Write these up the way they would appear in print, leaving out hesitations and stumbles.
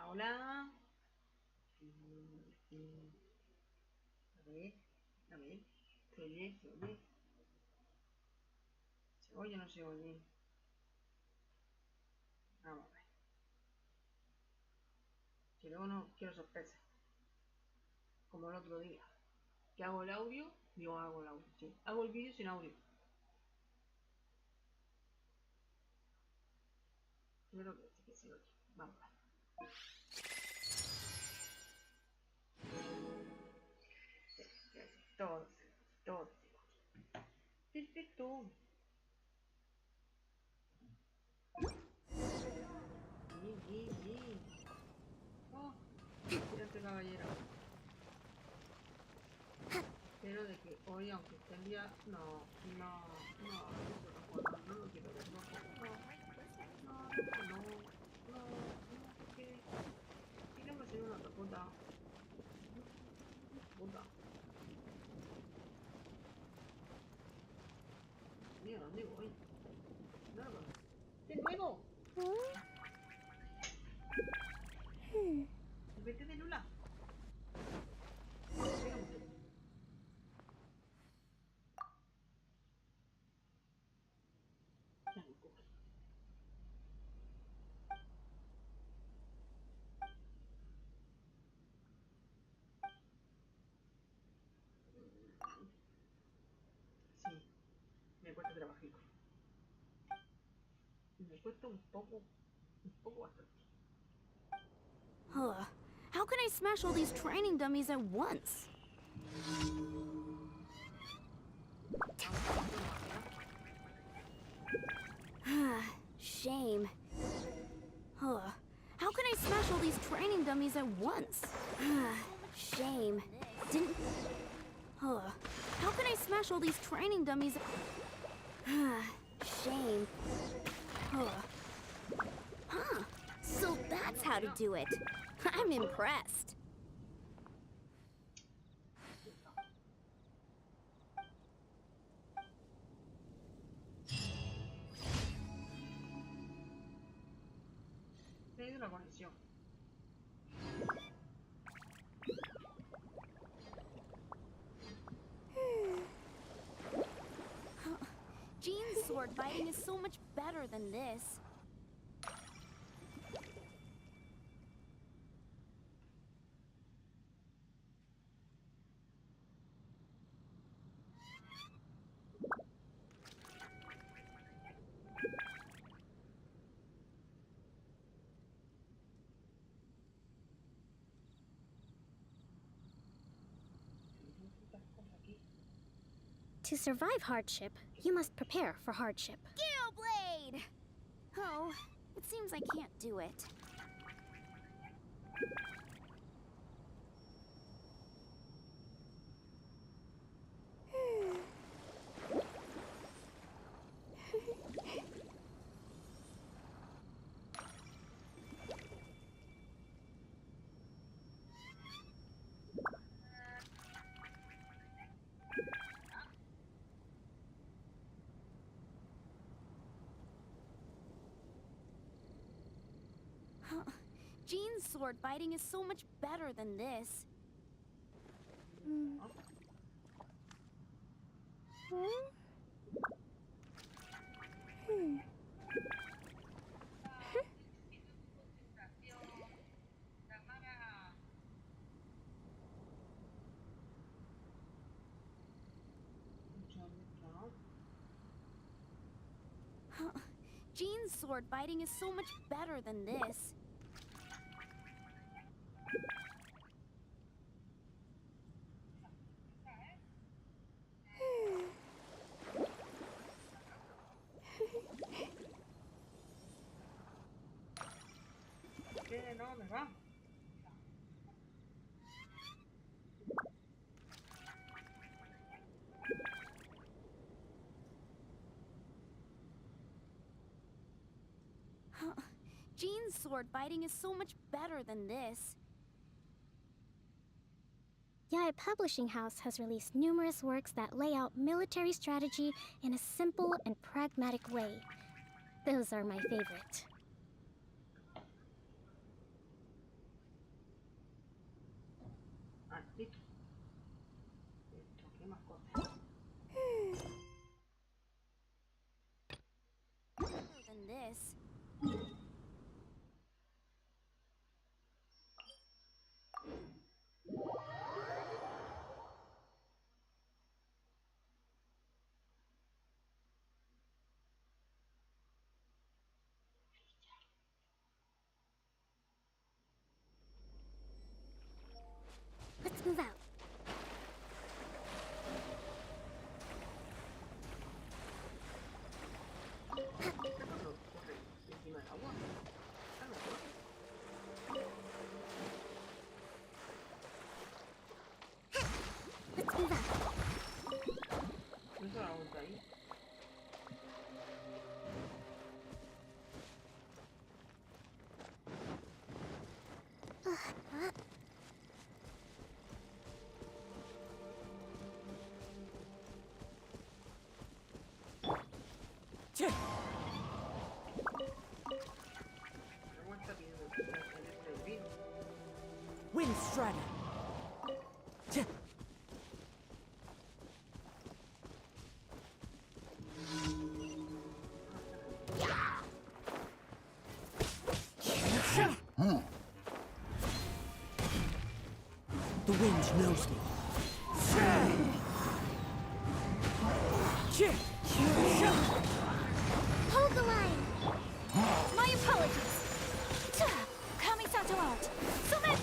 hola. A ver, a ver. Se oye, se oye. ¿Se oye o no se oye? Vamos a ver. Que luego no quiero sorpresa. Como el otro día. Que hago el audio. Digo, hago el audio, sí. Hago el vídeo sin audio. Yo creo que sí que se oye. Vamos a ver. Todo se oye, todo se oye. Perfecto. Bien, bien, bien. Oh, fíjate, caballero. Pero de que hoy, aunque esté el día, no lo quiero ver, porque queremos hacer una otra puta. Mira, ¿dónde voy? Nada. ¡De nuevo! Vete de Lula. Venga, mucho. Ya me coge. Sí, me cuesta trabajico. Me cuesta un poco bastante. How can I smash all these training dummies at once? Shame. How can I smash all these training dummies at once? Shame. Didn't... How can I smash all these training dummies? Shame. So that's how to do it. I'm impressed. He ido la conexión. Jean's sword fighting is so much better than this. To survive hardship, you must prepare for hardship. Gale Blade! Oh, it seems I can't do it. Jean's sword fighting is so much better than this. Jean's sword fighting is so much better than this. ¿Qué? No, me va. Jean's sword fighting is so much better than this. Yai Publishing House has released numerous works that lay out military strategy in a simple and pragmatic way. Those are my favorite. in this. Let's move out. ¿Qué cuando corre encima del agua? Claro, Let's move out. no se da vuelta ahí. ¿Qué vuelta tiene el vino? Wind Strider. The wind knows me. Hold the line. My apologies. Kami-sato out. Sumen!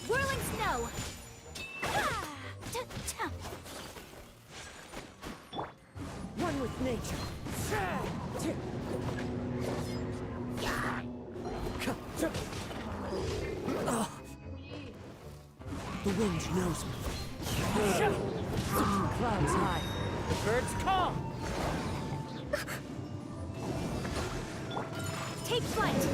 Whirling snow. One with nature. The wind knows me. Soaring clouds high. The birds call. Take flight.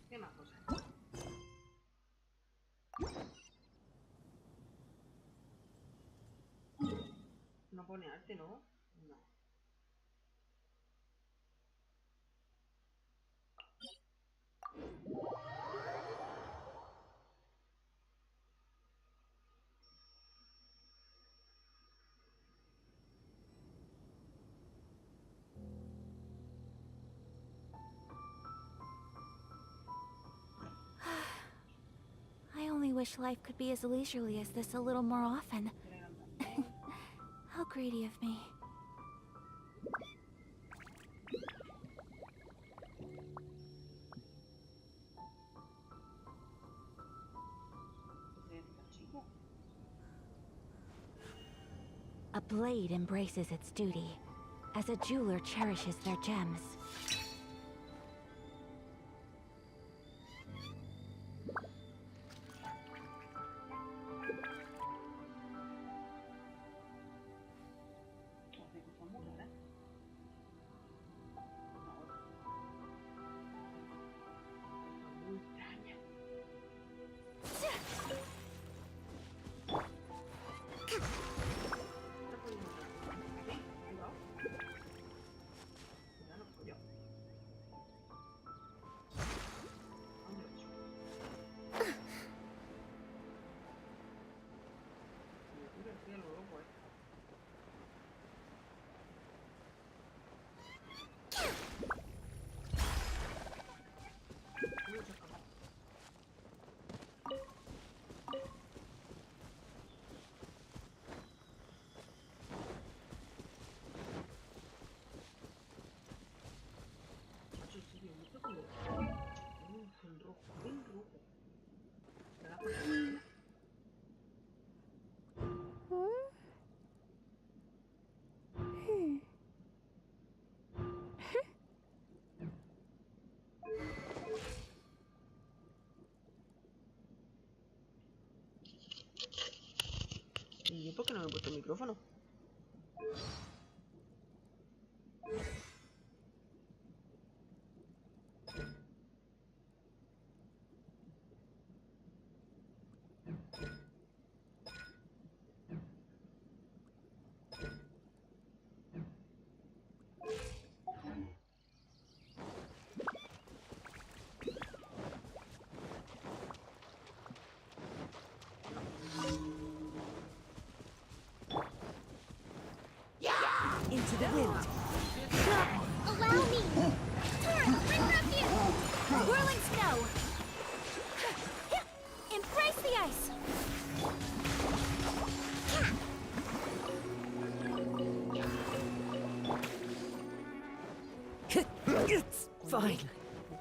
¿Qué más cosas? No pone arte, ¿no? No. I only wish life could be as leisurely as this a little more often. How greedy of me. A blade embraces its duty, as a jeweler cherishes their gems. ¿Y yo por qué no me he puesto el micrófono? Fine.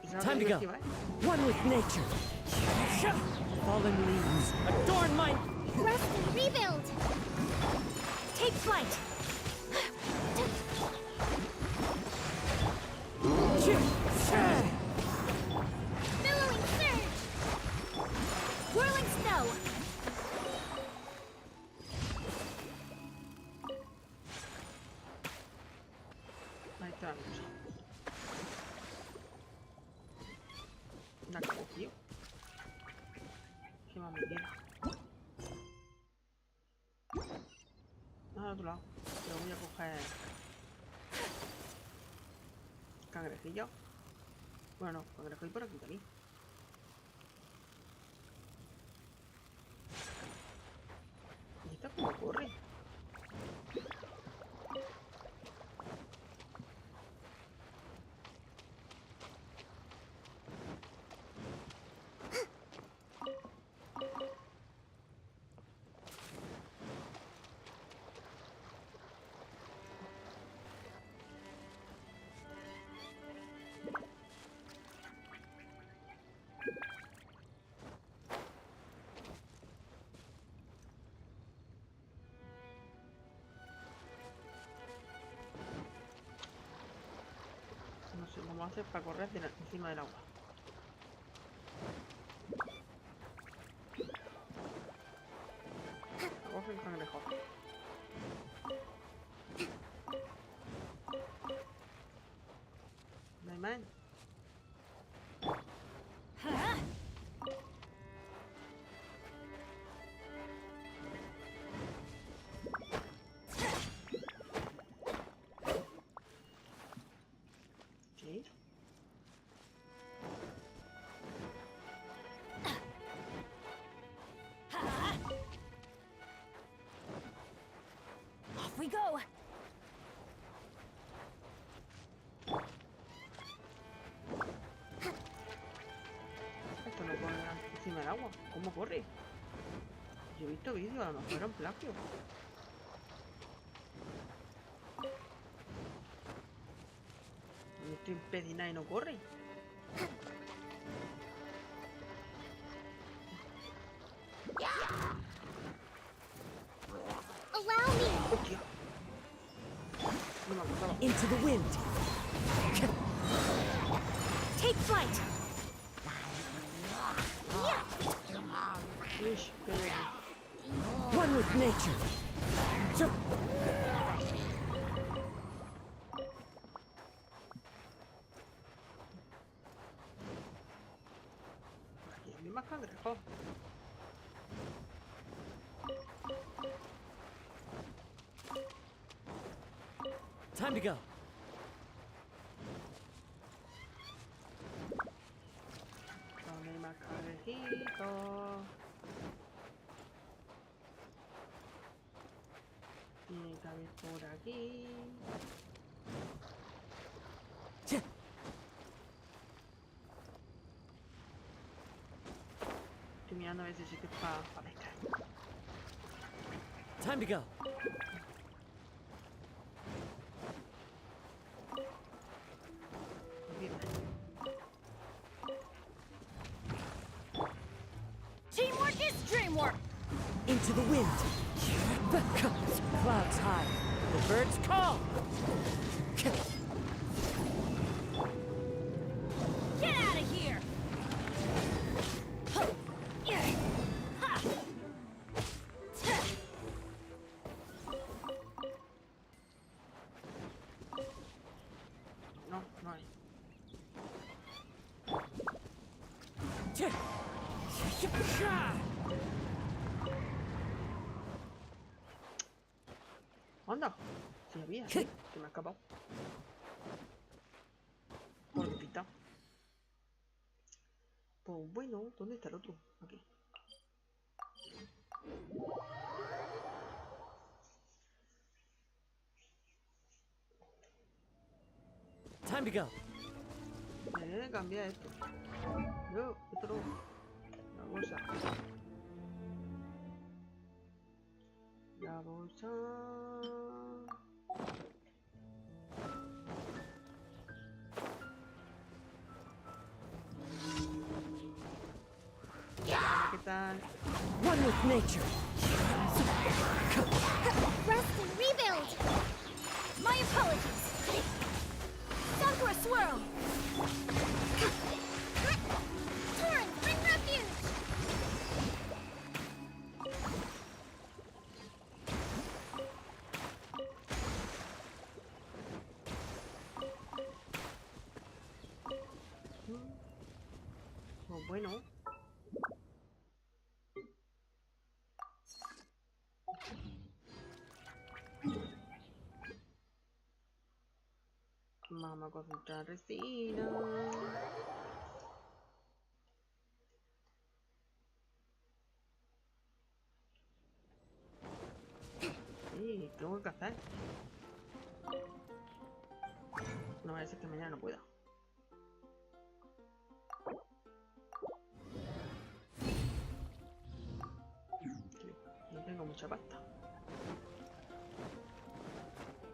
Pensaba Time que to me go. iba, ¿eh? One with nature. Fallen leaves adorn my... Rest and rebuild! Take flight! Billowing surge! Whirling snow! Ahí está la cosa. Una que cogió. ¿Qué más me queda? Ah, al otro lado. Pero voy a coger cangrejillo. Bueno, no, cangrejo hay por aquí también. ¿Y esta cómo corre? No sé cómo hacer para correr encima del agua. Coge el cangrejo. No hay más. Sí. Off we go! Esto no corre encima del agua. ¿Cómo corre? Yo he visto vídeos, a lo mejor era un plagio. Me estoy empedinada y no corre. Allow me! ¡Hostia! No me acordaba. Into the wind. Take flight! Ish, qué loco. One with nature. Aquí hay más cangrejos. Time to go. ¿Dónde hay más cangrejitos? Tiene que haber por aquí. Estoy mirando a ver si sí que es para pescar. Time to go. Bien. Teamwork is dreamwork! Into the wind. Clouds high. The birds call. Get out of here! No, no hay. ¡Anda! Sí había, sí. Se me ha escapado. Por pita. Pues bueno, ¿dónde está el otro? Aquí. Time to go. Debería de cambiar esto. No, esto no. La bolsa. La bolsa. pasar. One with nature. Rest and rebuild! My apologies. Sakura swirl. Torrent, bring refuge! Pues bueno. Vamos a concentrar resina. Sí, tengo que hacer. No vaya a ser que mañana no pueda. Sí, no tengo mucha pasta.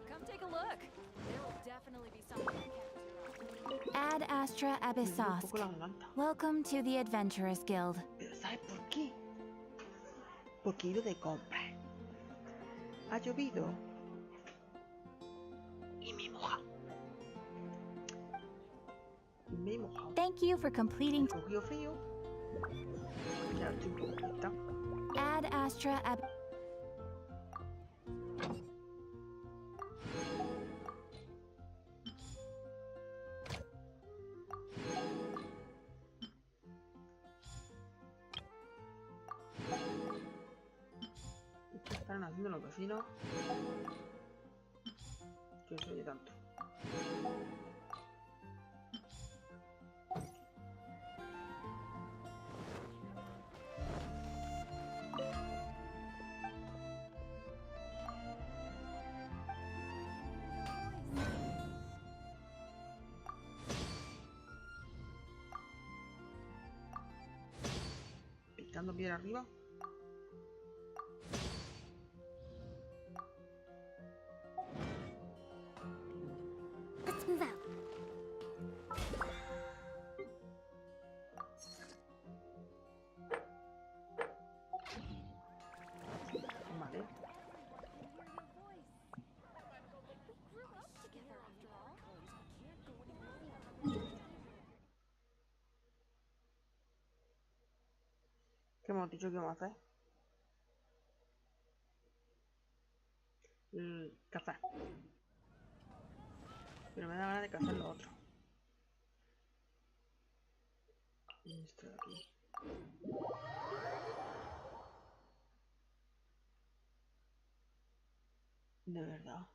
Come take a look. There will definitely be something I can't. Ad Astra Me duele un Abyssos. poco la garganta. Welcome to the Adventurers Guild. Pero ¿sabes por qué? Porque he ido de compras. Ha llovido. Y me he mojado. Me he mojado. Thank you for completing He cogido frío. Ya estoy un poco quieta. Ad Astra Ab. ¿Qué están haciendo los vecinos? Que se oye tanto. Picando piedra arriba. Let's move out. Vale. ¿Qué hemos dicho que vamos a hacer? Cazar. Pero me da ganas de cazar lo otro. Y esto de aquí. De verdad.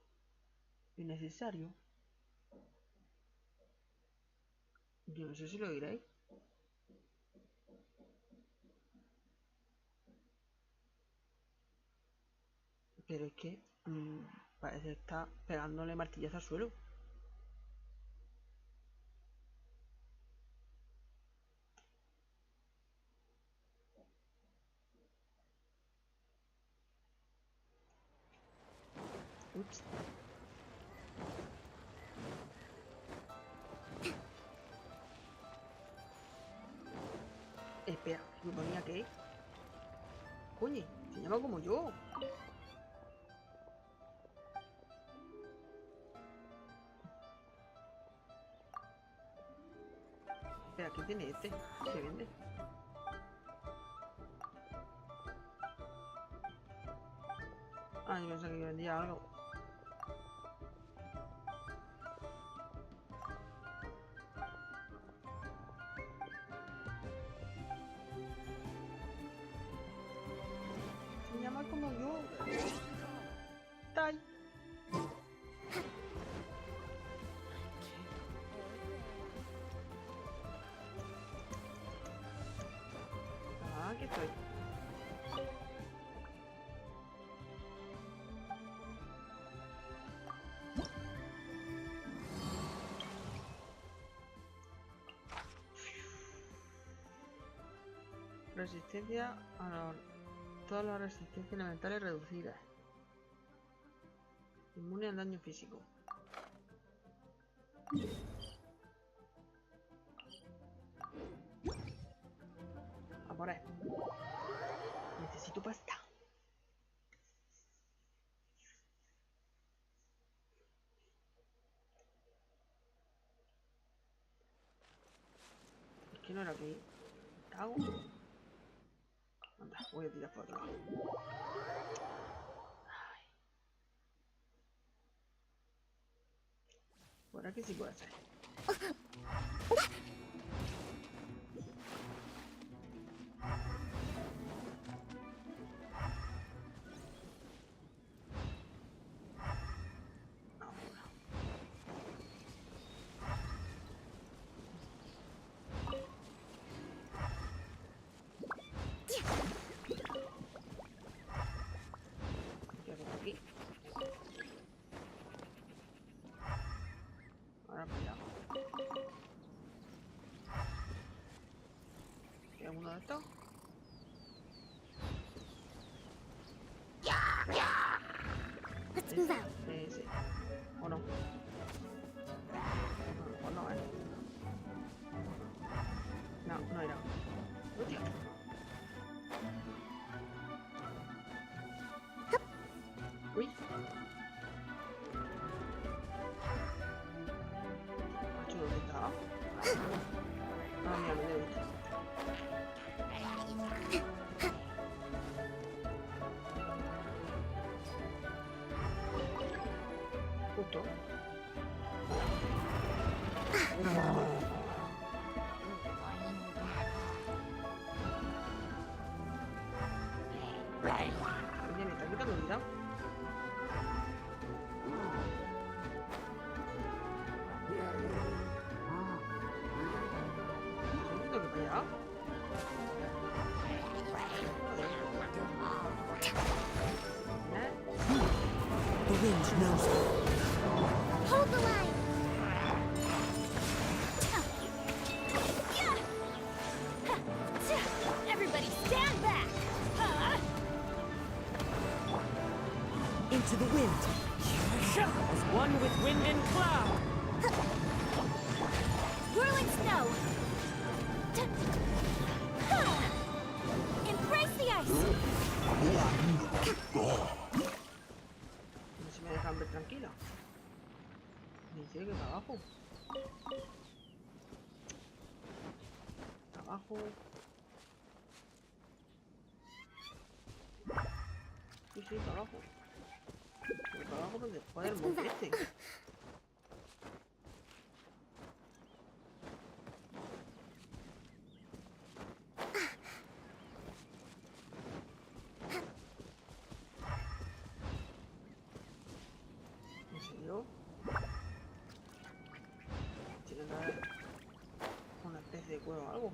¿Innecesario? Yo no sé si lo diréis. Pero es que parece que está pegándole martillazo al suelo. Ups. Espera, me ponía que. Coño, se llama como yo. Espera, ¿qué tiene este? ¿Se vende? Ah, yo pensaba que vendía algo. Se llama como yo. Tai. Ah, aquí estoy. Resistencia a todas las resistencias elementales reducidas. Inmune al daño físico. A por ahí. aquí no era aquí. ¿Qué hago? Anda, voy a tirar por otro lado. Ay. Por aquí sí puedo hacer. Aquí. Ahora para allá. ¿Hay alguno de estos? Let's move out. Sí. ¿O no? Pues no, No era. Hostia. Uy. Macho, ¿dónde está? Ah, mira, me he visto. Justo. Oye, me está quitando vida. ¿Dónde que para allá? The wind knows me. Hold the line. Everybody stand back! Into the wind. As one with wind and cloud. Whirling snow! Embrace the ice! No se me dejan ver tranquila. Dice que para abajo. Para abajo. Sí, para abajo. Pero para abajo donde joder el monte este. ¿En serio? Tiene que haber una especie de cuero o algo.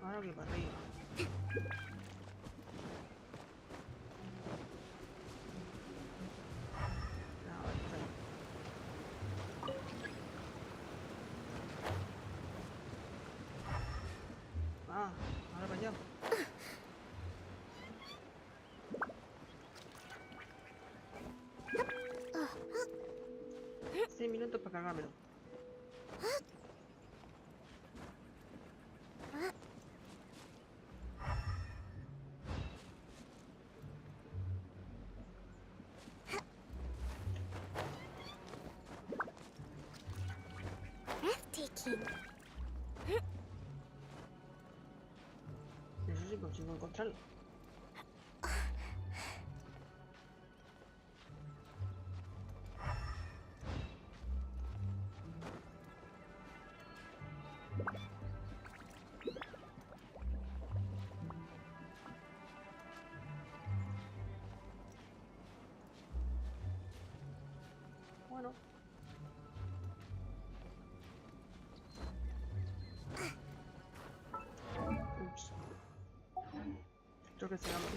Ahora que para arriba. No, está ahí. Ah, ahora para allá. 6 minutos para cargármelo. Breathtaking. Eso sí consigo encontrarlo. Bueno. Ups. Creo que se llama.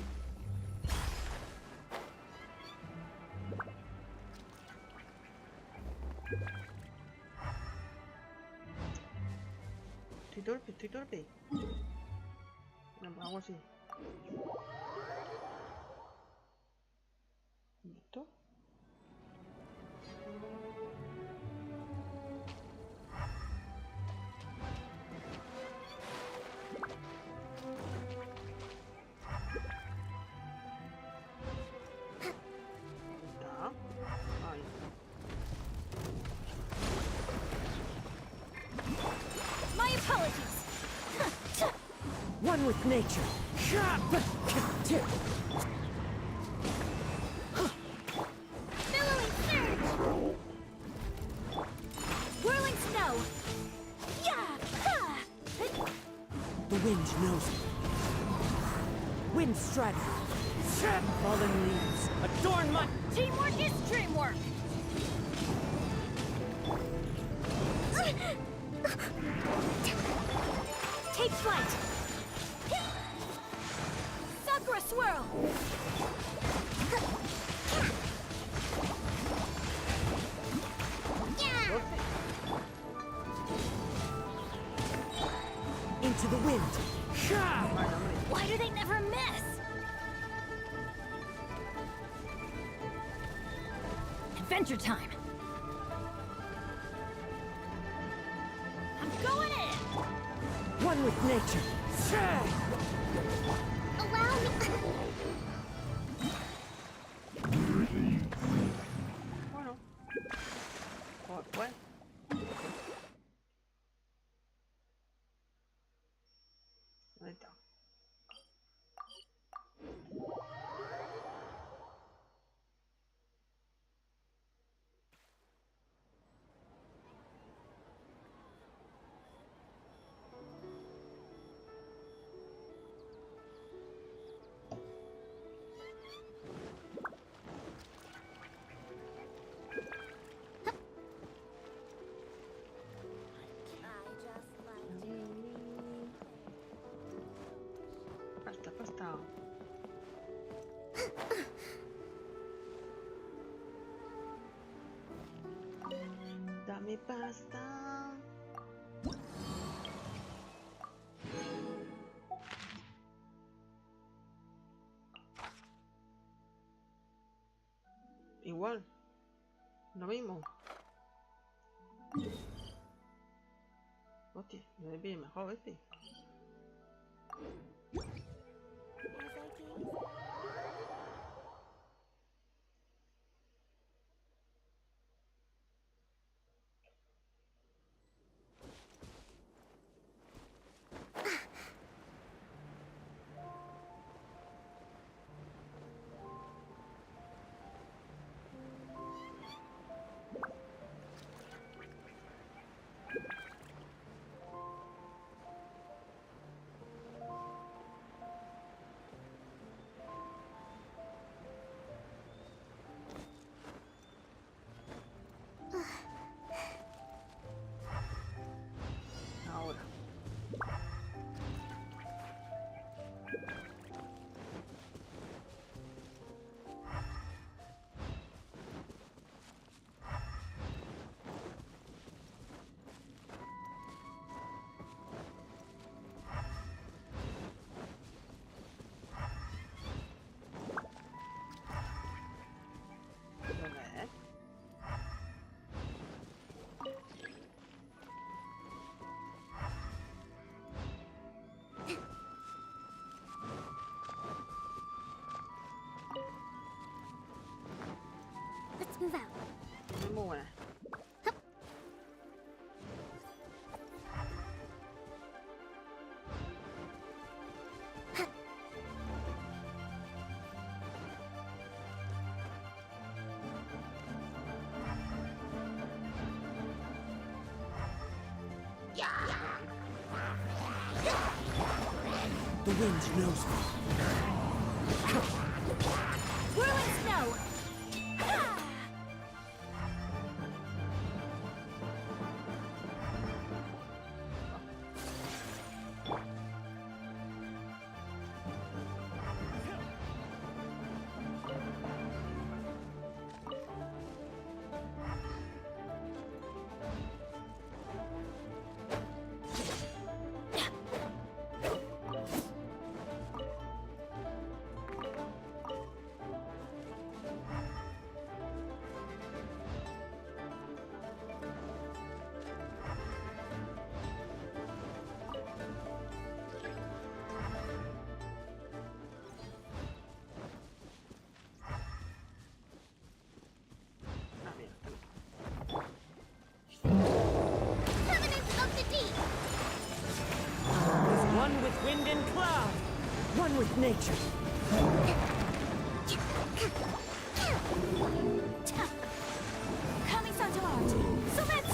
Estoy torpe. No, hago así. ¿Listo? One with nature. Billowing surge! Whirling snow! Yeah! Ha! The wind knows me. Wind strike. Fallen leaves. Adorn my... Teamwork is dreamwork! Take flight! Sakura swirl! Into the wind. Why do they never miss? Adventure time! I'm going in! One with nature. Allow me. Bueno. Pues. Ahí está. Pasta. Dame pasta. Igual. Lo mismo. Hostia, me pide mejor este. Ahora. Dov'è? Let's move out. È buona. The wind knows me. Whirling snow! Ah! Wind and cloud, one with nature. Kami-san's art. So let's...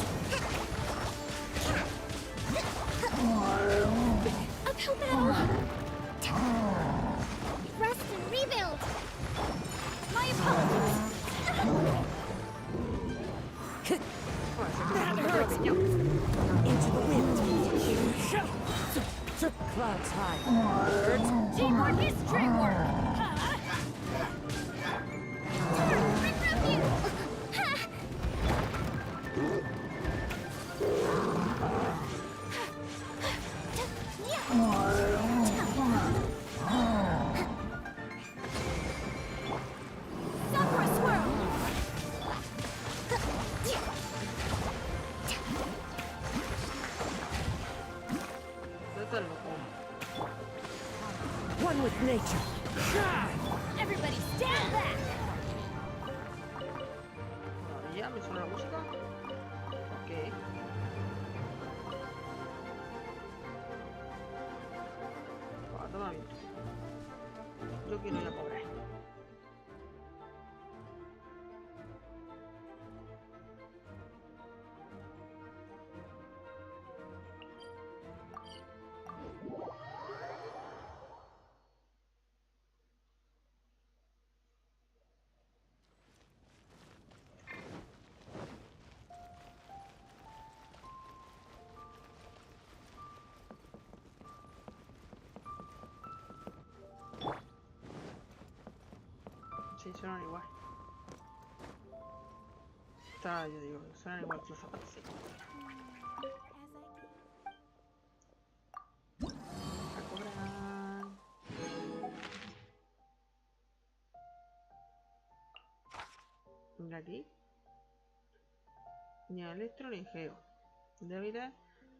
Uphill battle! Rest and rebuild! My apologies. That hurts. Into the wind. Clouds high. Birds. Teamwork is dream work. Bring refuge! Sakura swirl. Vete al loco. One with nature. Everybody stand back. Todavía me suena la música. Ok. Toma viento. Yo quiero ir a cobrar. Sí, suenan igual. Está, yo digo, suenan igual que los zapatos. Sí. A cobrar. Mira aquí. Ni a electro ni geo. Débiles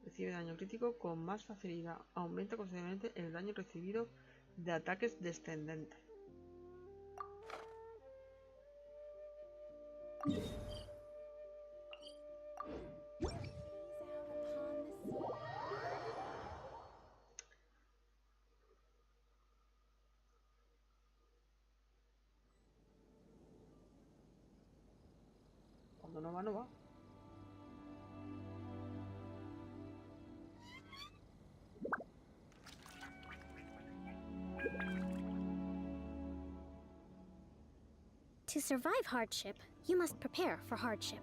recibe daño crítico con más facilidad. Aumenta considerablemente el daño recibido de ataques descendentes. Cuando no va, no va. To survive hardship, you must prepare for hardship.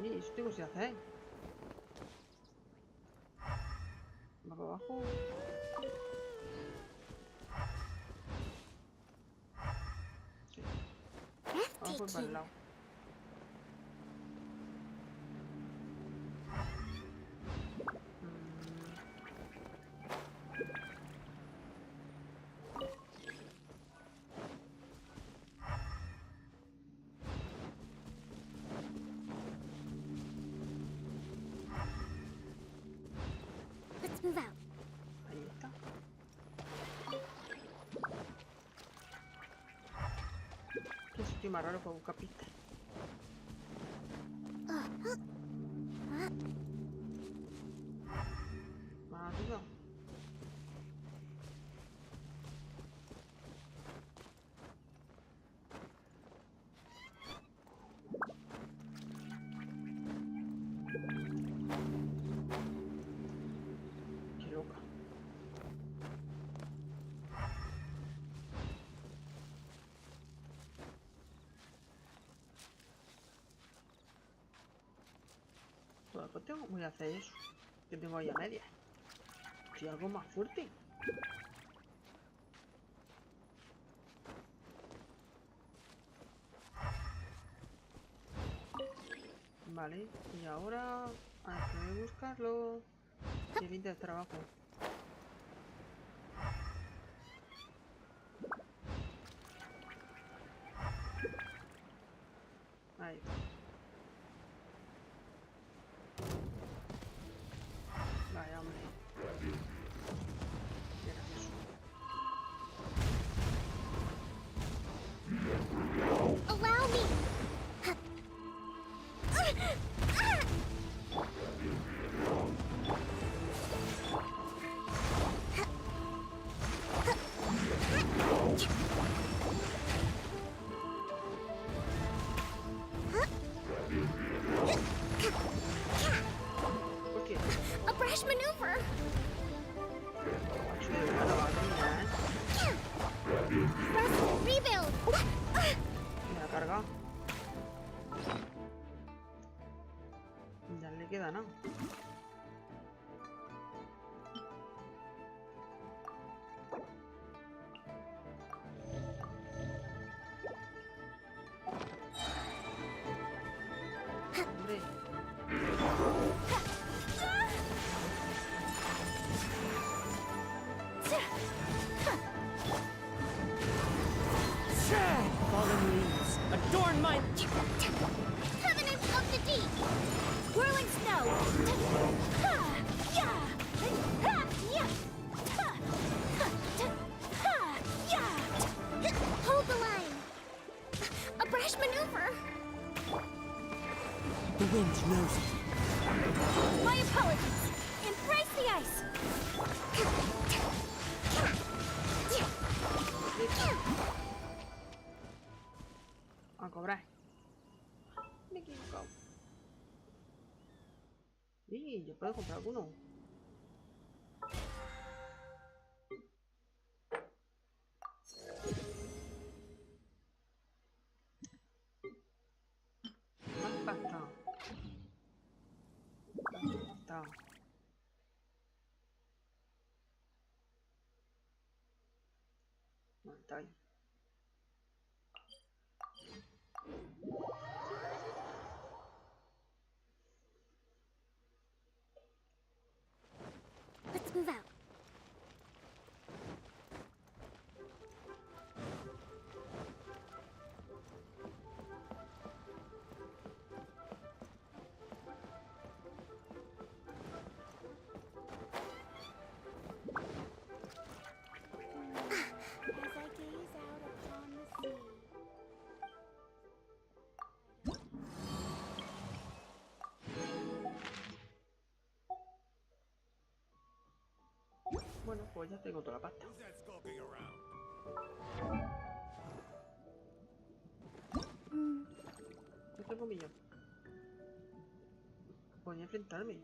Oye, eso tengo que hacer. Va para abajo. Sí. Vamos por el Breathtaking. lado. Let's move out. Ahí está. Qué sitio más raro para buscar pistas. Más arriba. Qué loca. Pues tengo, voy a hacer eso. Que tengo ahí a media. Si algo más fuerte. Vale, y ahora hay que buscarlo. Que pinta el trabajo. Ahí está. Vaya, hombre. Qué gracioso. queda nada. Hombre. Fallen leaves, adorn my... Covenant of the Deep! Whirling snow! Hold the line! A brash maneuver! The wind knows it. My apologies! Embrace the ice! A cobrar. Me equivoco. Sí, yo puedo comprar alguno. Más pasta. Pasta. No, está ahí. Let's move out. As I gaze out upon the sea. Bueno, pues ya tengo toda la pasta. ¿Qué tengo millón? Podría enfrentarme.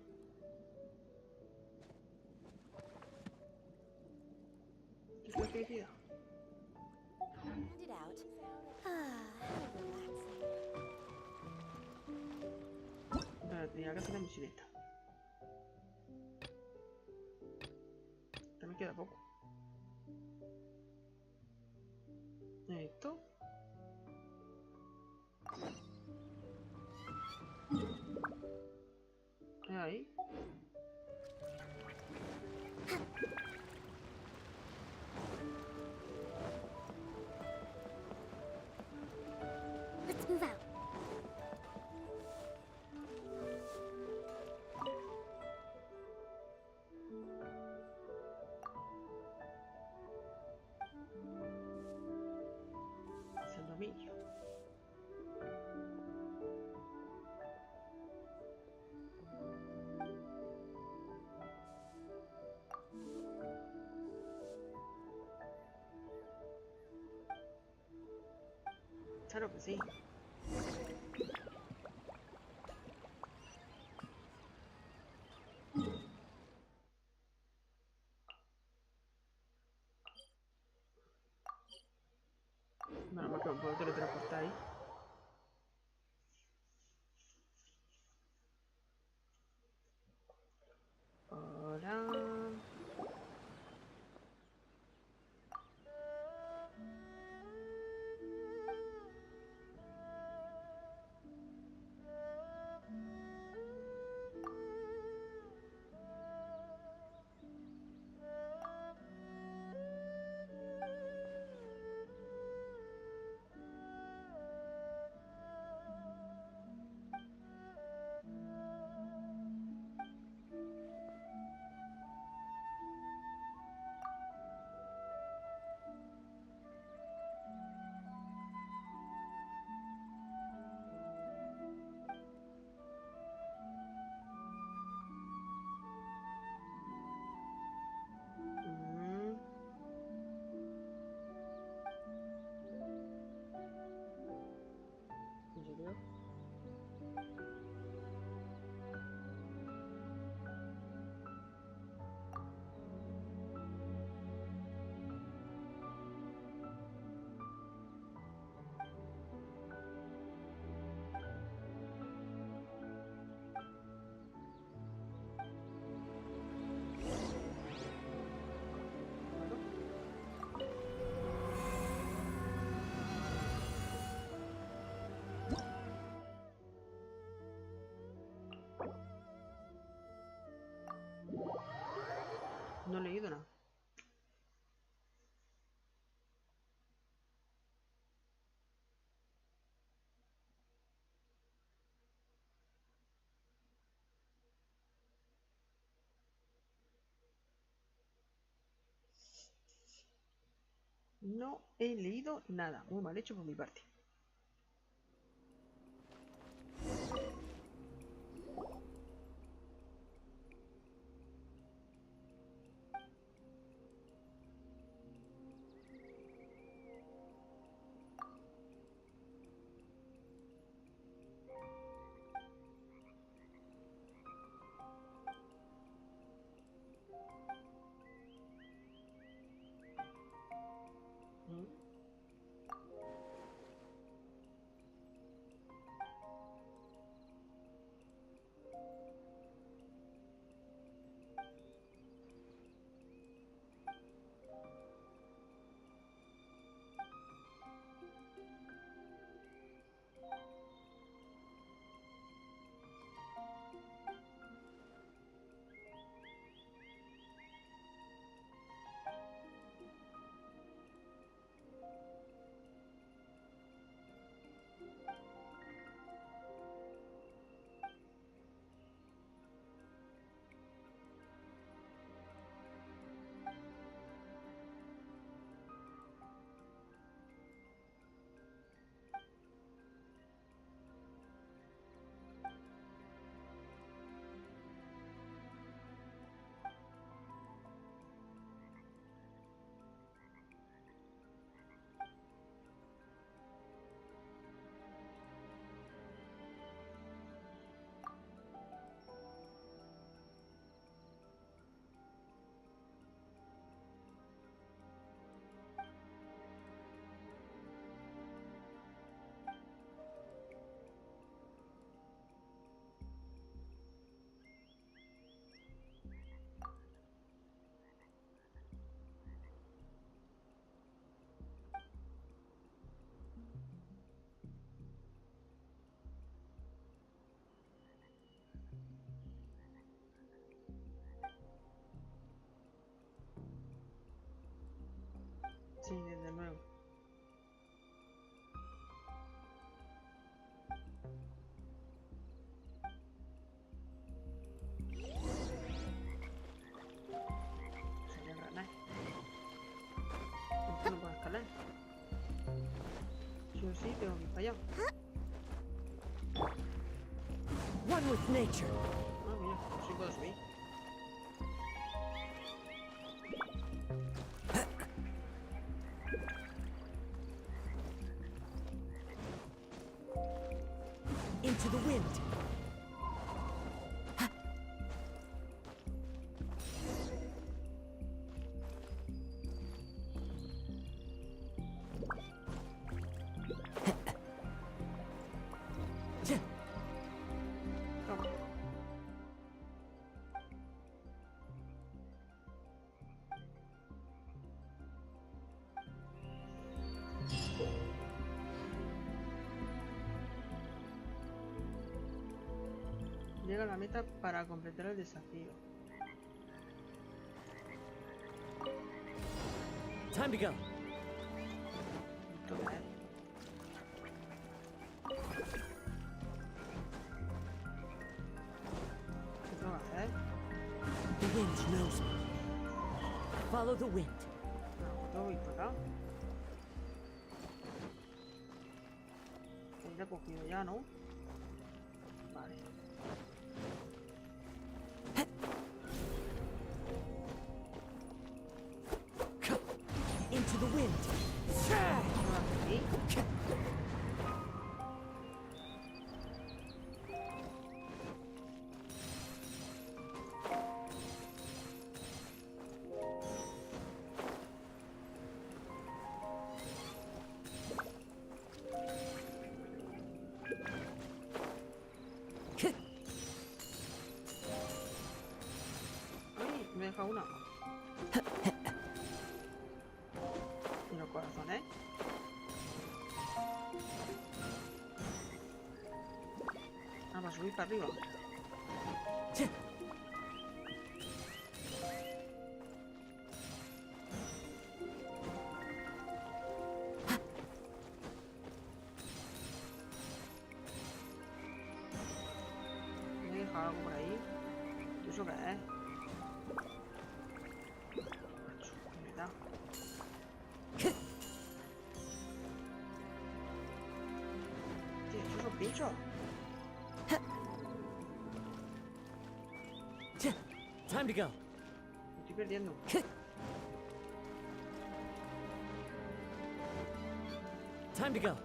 ¿Qué es la felicidad? Hand it out. How relaxing. Tenía que hacer la mochileta. Me queda poco. Esto. Ahí. Let's move out. Sandomillo. Claro que sí. Nada más que me puedo teletransportar ahí. Hola. No he leído nada. No he leído nada. Muy mal hecho por mi parte. Sí, desde luego. Sería granada. Esto no puedo escalar. Sí o sí, tengo que ir para allá. One with nature. Ah, mira, sí puedo subir. Into the wind. Toma. Llega a la meta para completar el desafío. Time to go. Toma, ¿qué tengo que hacer? The wind knows me. Follow the wind. No, tengo que ir para acá. Pues ya he cogido ya, ¿no? Vale. Into the wind. ¿Qué tengo que hacer aquí? Ay, me deja una. Y los corazones. Ah, va a subir para arriba. algo por ahí. ¿Y eso qué es? Macho, ¿qué me da? Tío, estos son pinchos. Time to go. Me estoy perdiendo. Time to go.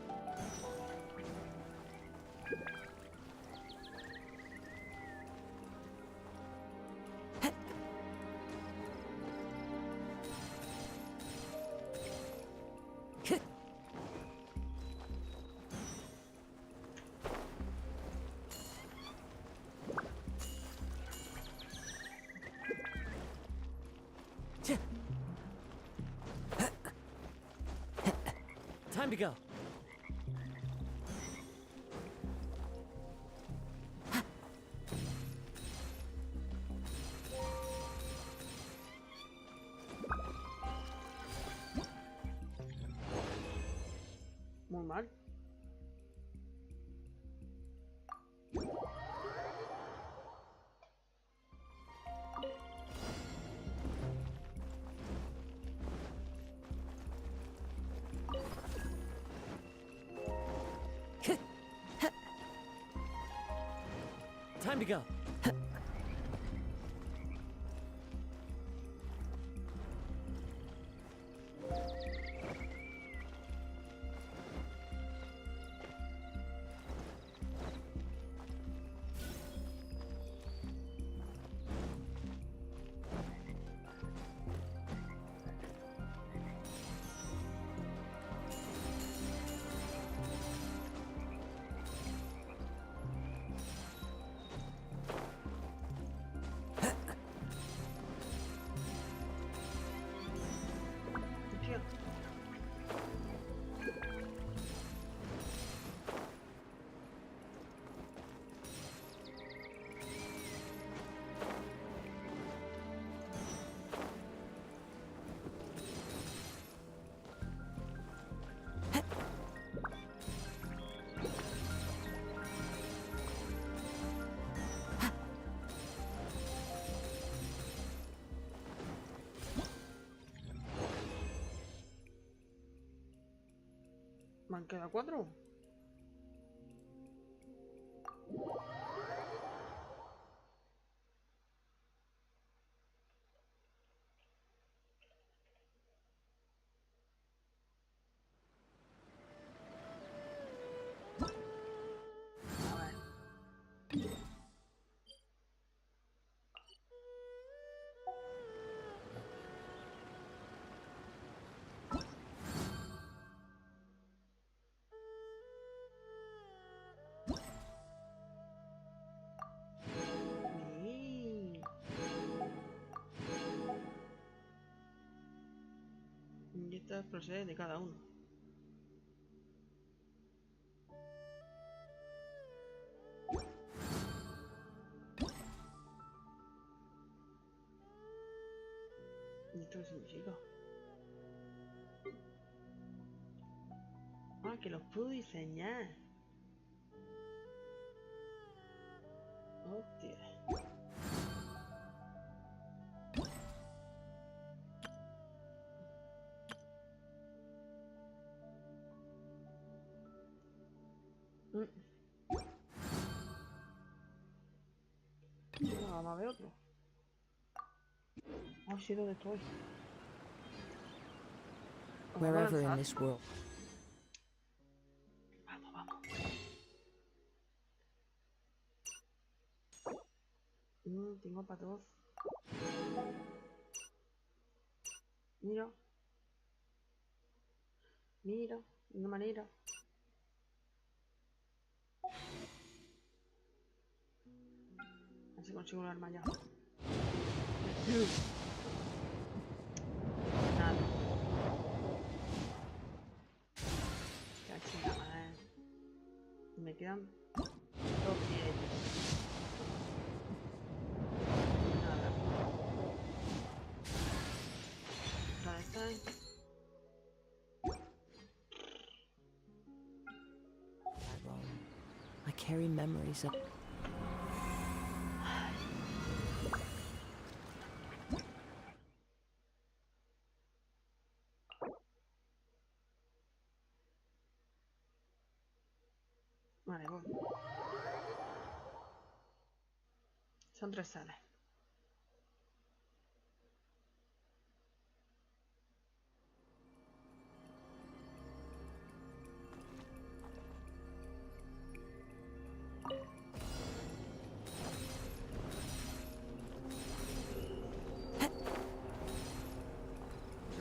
Time to go. Muy mal. Time to go. Tío. Me han quedado 4. A ver. Sí. Y estas proceden de cada uno. ¿Y esto qué significa? Ah, que los puedo diseñar. Hostia. Bueno, vamos a ver otro. Ah, sí, ¿dónde estoy? Vamos a Wherever in lanzar. this world. Vamos, vamos. Tengo para todos. Mira. Mira. De una manera. A ver si consigo un arma ya. Nada. Ya chingada, Me quedan 2 pies. Nada. ¿Dónde están? I carry memories of. Vale, voy. Son 3 salas.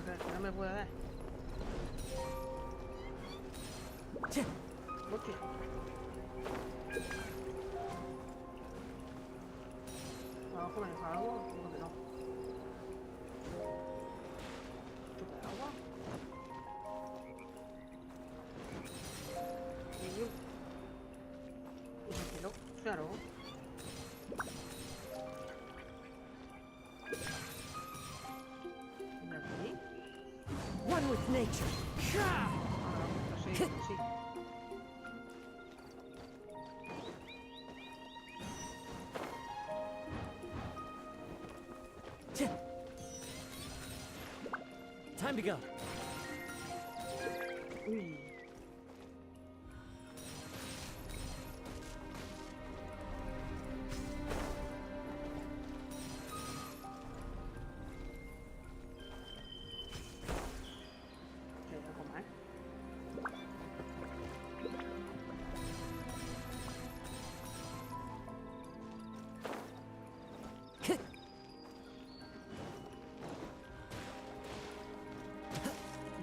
Que no me puede dar. Hostia. ¿Abajo me deja algo? Creo que no. ¿Esto de agua? Y se quedó, claro. ¿Y aquí? One with nature. Ahora, así. Time to go. Uy. ¿Qué hay algo más?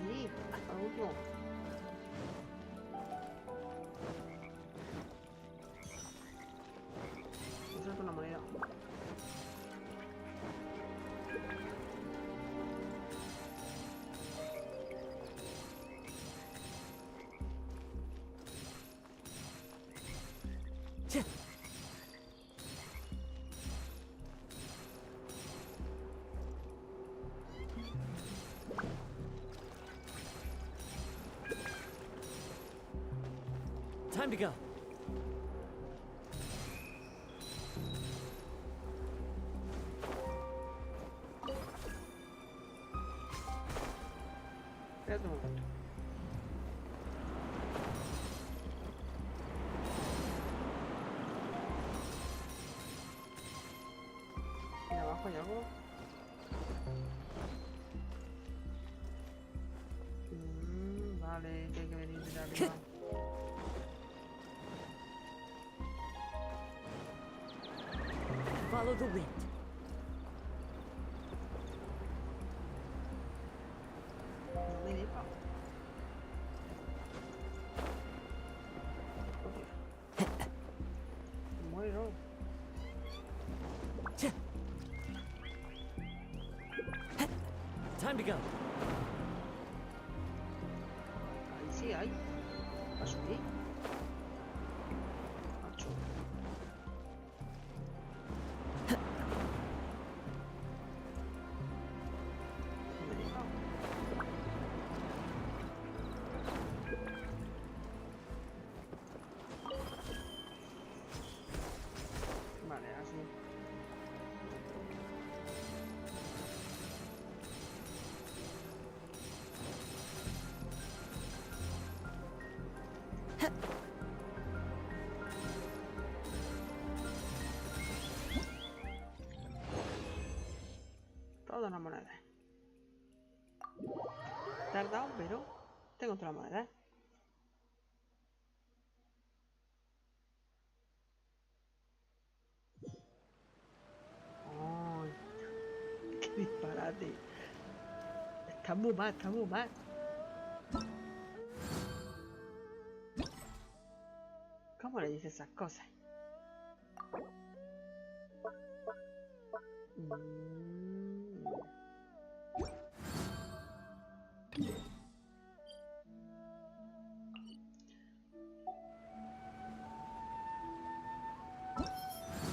Y al último. Eso es una moneda. Time to go. Espérate un momento. ¿Y abajo hay algo? Vale, tiene que venir de arriba. Follow the wind. No me deja. Muero. Time to go. Ahí sí hay. ¿Va a subir? Macho. No me deja. Vale, así. Todas las monedas. Tardado, pero tengo todas las monedas. ¡Ay! ¡Qué disparate! Está muy mal, está muy mal. ¿Cómo le dices esas cosas?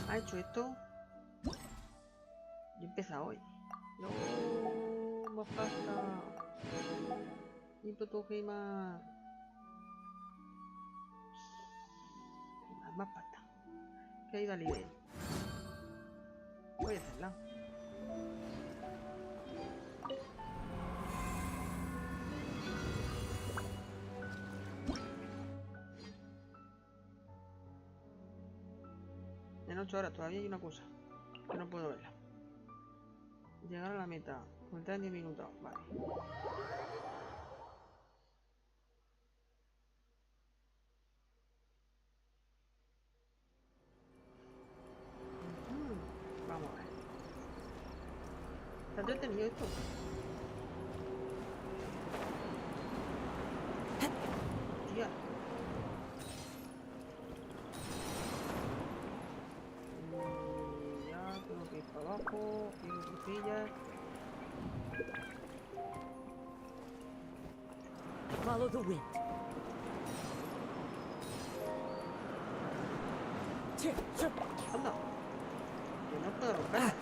¿Ha hecho esto? Y empieza hoy. No, más pasta. Input gema. Más pasta. Que ha ido al nivel. Voy a hacerla. quedan 8 horas. Todavía hay una cosa que no puedo verla. Llegar a la meta. Comentar en 10 minutos. Vale. Vamos a ver. Está entretenido esto. Tía. Ya tengo que ir para abajo. Ir crucillas. Follow the wind. Anda. Que no puedo romper.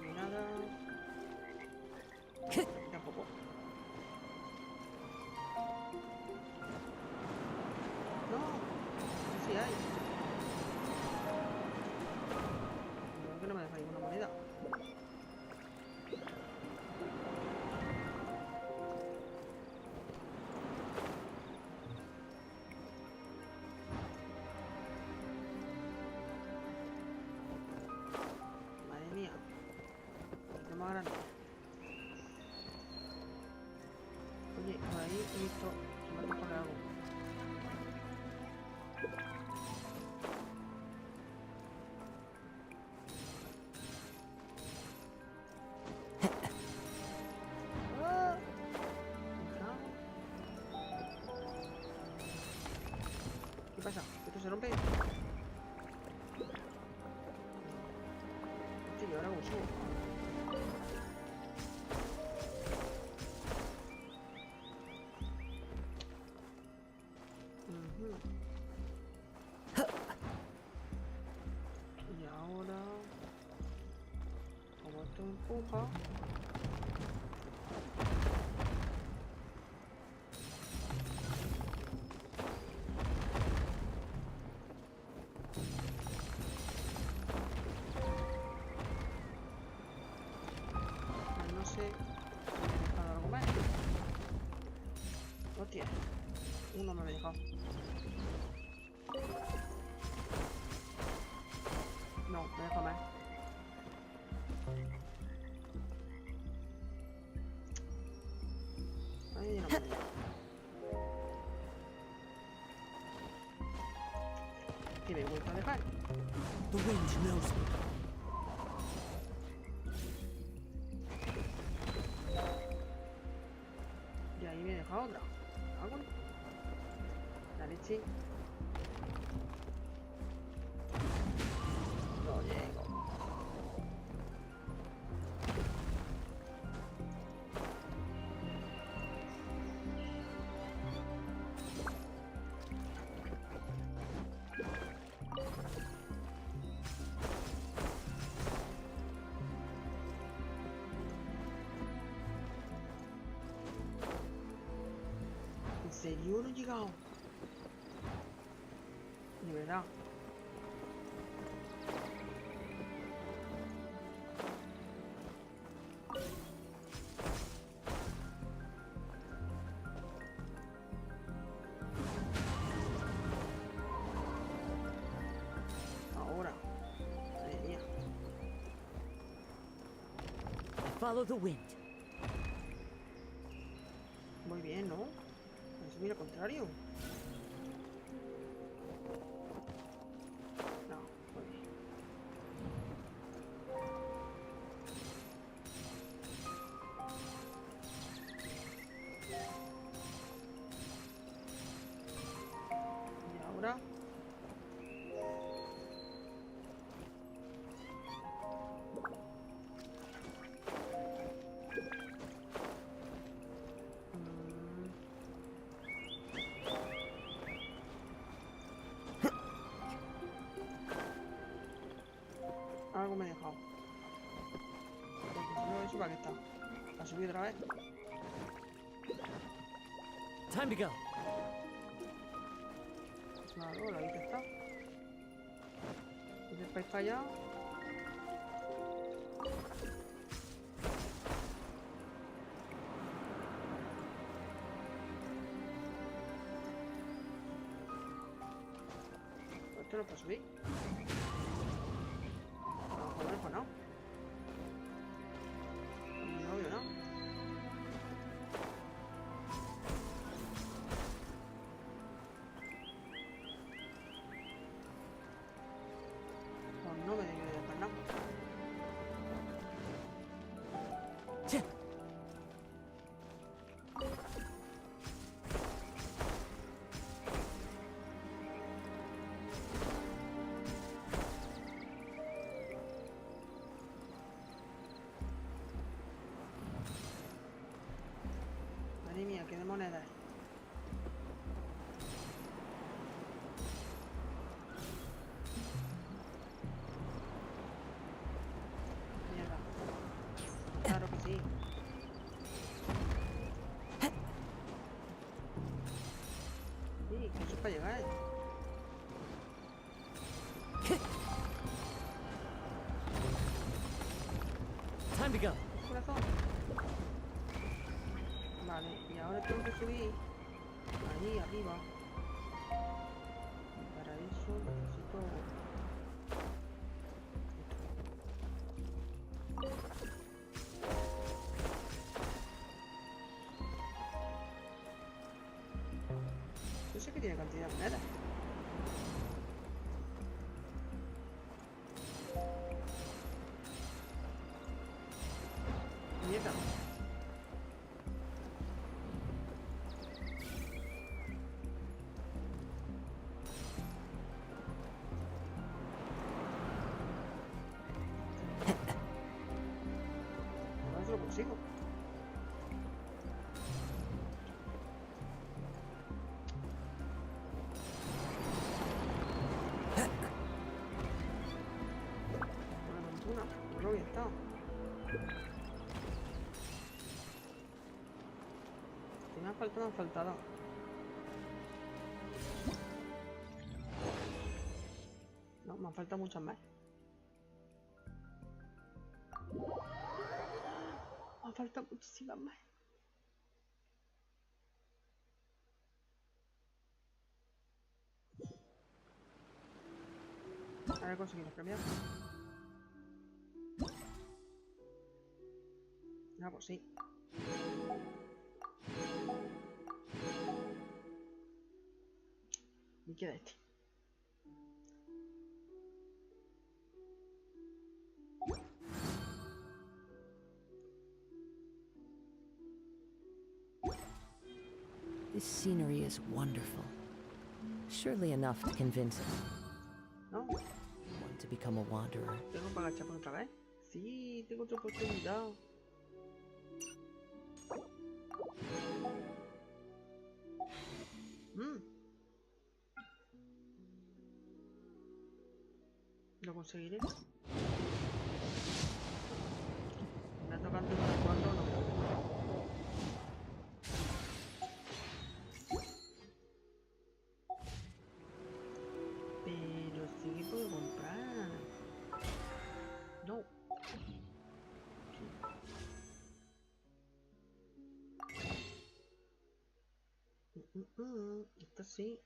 Ni nada. Tampoco. No. Sí hay. No, que no me deja ninguna moneda. Madre mía. Lo más grande. Oye, por ahí he visto. Se me ha tocado algo. ¡Ah! ¿Qué pasa? ¿Esto se rompe? Hostia, ¿y ahora cómo subo? Y ahora, como esto empuja, pues no sé si me he dejado algo más. Hostia, uno me ha dejado. No, me deja más. Ahí no me deja. Que me he vuelto a dejar. The wind knows me. Y ahí me he dejado otra. ¿Algo? La leche. No llego. ¿En serio no he llegado? De verdad. Ahora. Madre mía. Follow the wind. Muy bien, ¿no? Es muy al contrario. No, muy bien. Y ahora. Algo me he dejado. Porque si no, eso para qué está. ¿La subí otra vez? Time to go. Claro, la vista está. Y después para allá. Esto no puede subir. No, joder, pues no. No veo nada. Pues no me debe de dejar nada. Madre mía, qué de monedas. Mierda. Claro que sí. Sí, que eso es para llegar. Time to go. Corazón. Vale, y ahora tengo que subir allí arriba. Y para eso necesito... Yo sé que tiene cantidad de monedas. Mierda. A ver si lo consigo. Una montuna. Creo que ya está. Si me han faltado, me han faltado. No, me han faltado muchas más. Me han faltado muchísimas más. Ahora he conseguido premiar. Ah, pues sí. Y queda este. This scenery is wonderful. Surely enough to convince ¿No? one to become a wanderer. ¿Tengo para agachar por otra vez? Sí, tengo otra oportunidad. Lo conseguiré. Me ha tocado unos cuantos, no. Pero sí que puedo comprar. No. Esto sí.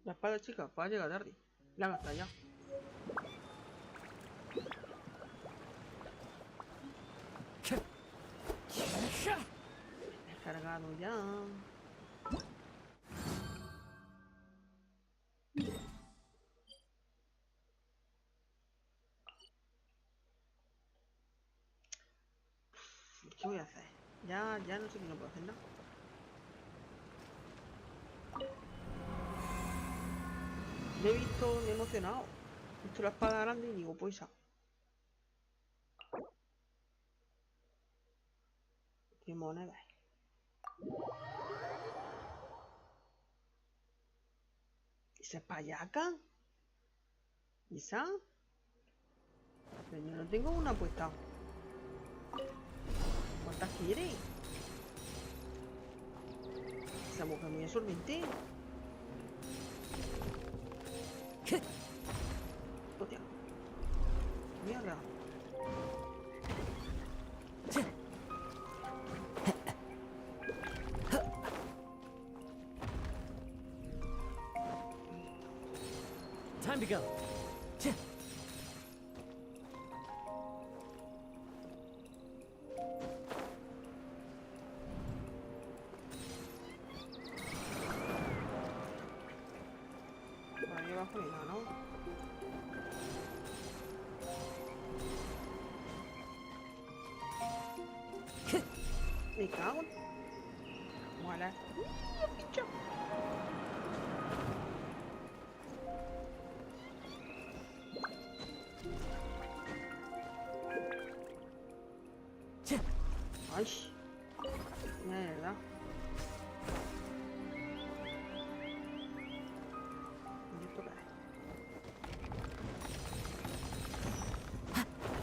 La espada chica, va a llegar tarde. La gasta ya. He cargado ya. ¿Qué voy a hacer? Ya no sé qué no puedo hacer nada. Me he visto, me he emocionado. He visto la espada grande y digo, pues esa. Qué moneda. ¿Esa es payaca? ¿Y esa? Pero yo no tengo una puesta. ¿Cuántas quiere? Esa mujer muy absorbente. Hostia. Mierda. Time to go. Por ahí abajo ni nada, ¿no? Me cago en... Mola. ¡Picha! Ay. Mierda. ¿Y esto qué es?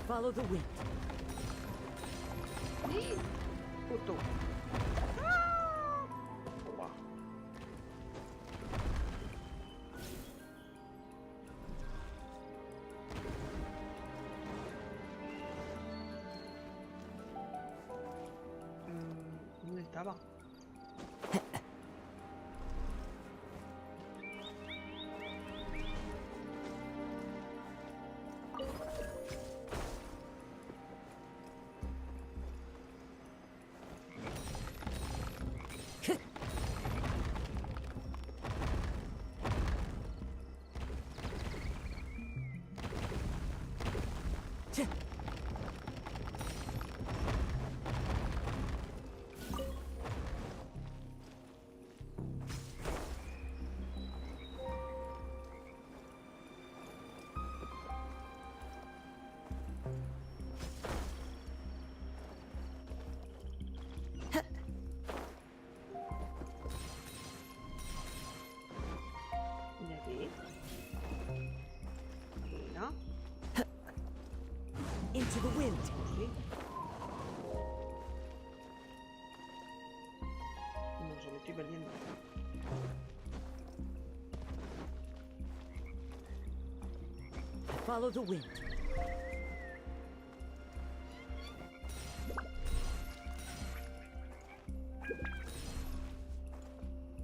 Follow the wind. ¡Sí! Justo. ¡Ah! Buah. ¿Dónde estaba? ¿Y aquí? Aquí, ¿no? Into the wind. Sí. No sé, me estoy perdiendo. Follow the wind.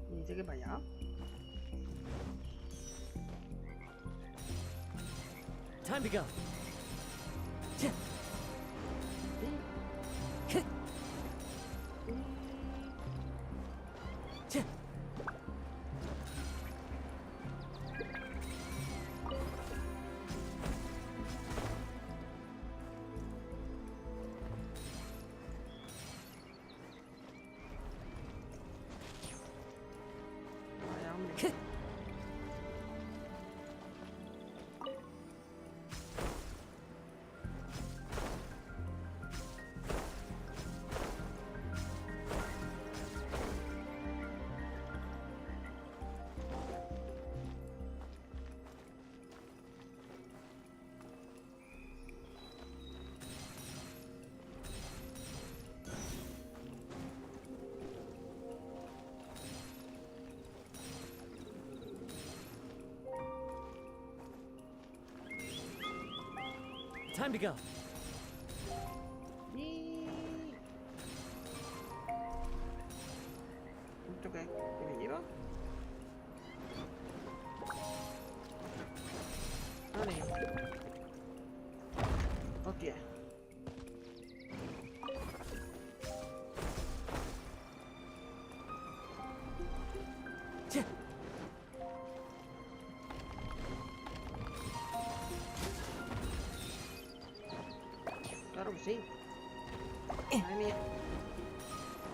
¿Me dice que para allá? Time to go. Vaya, hombre. Time to go. ¿Esto qué? ¿Qué me lleva? Vale. Hostia. Claro que sí. Madre mía.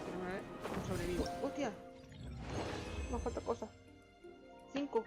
Pero a ver, no sobrevivo. ¡Hostia! Me falta cosas. 5.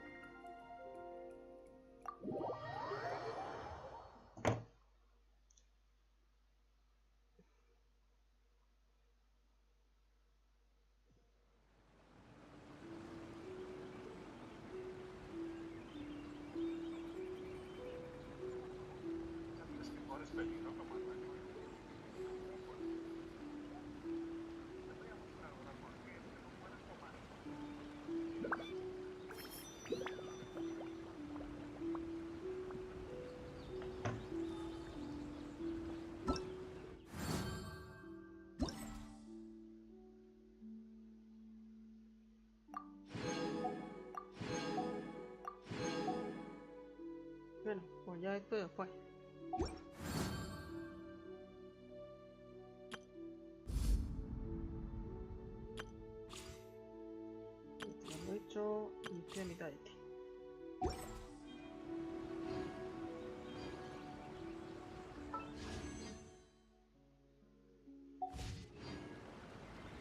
Bueno, pues ya esto después. Este lo he hecho y estoy a mitad de este.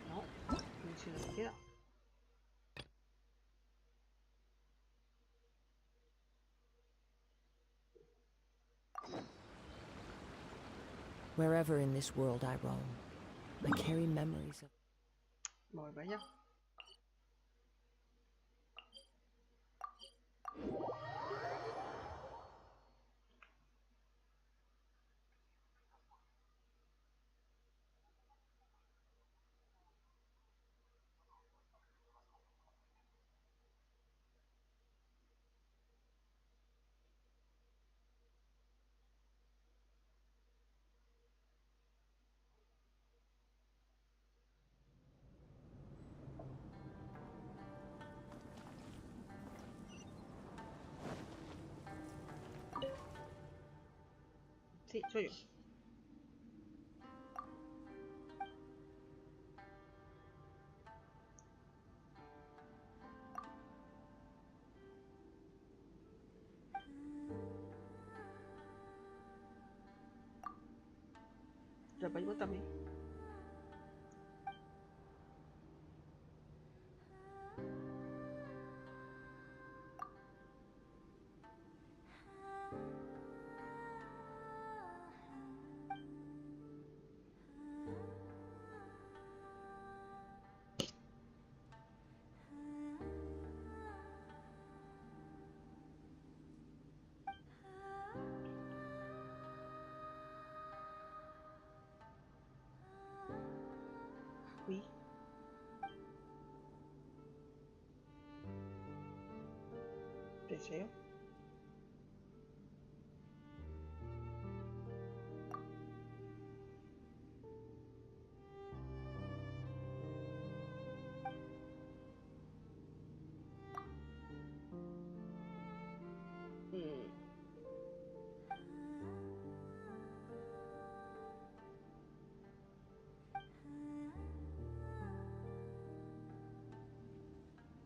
No, y si no me queda. Wherever in this world I roam, I carry memories of... Voy para allá. Sí, soy yo. Ya para también. Uy. Deseo.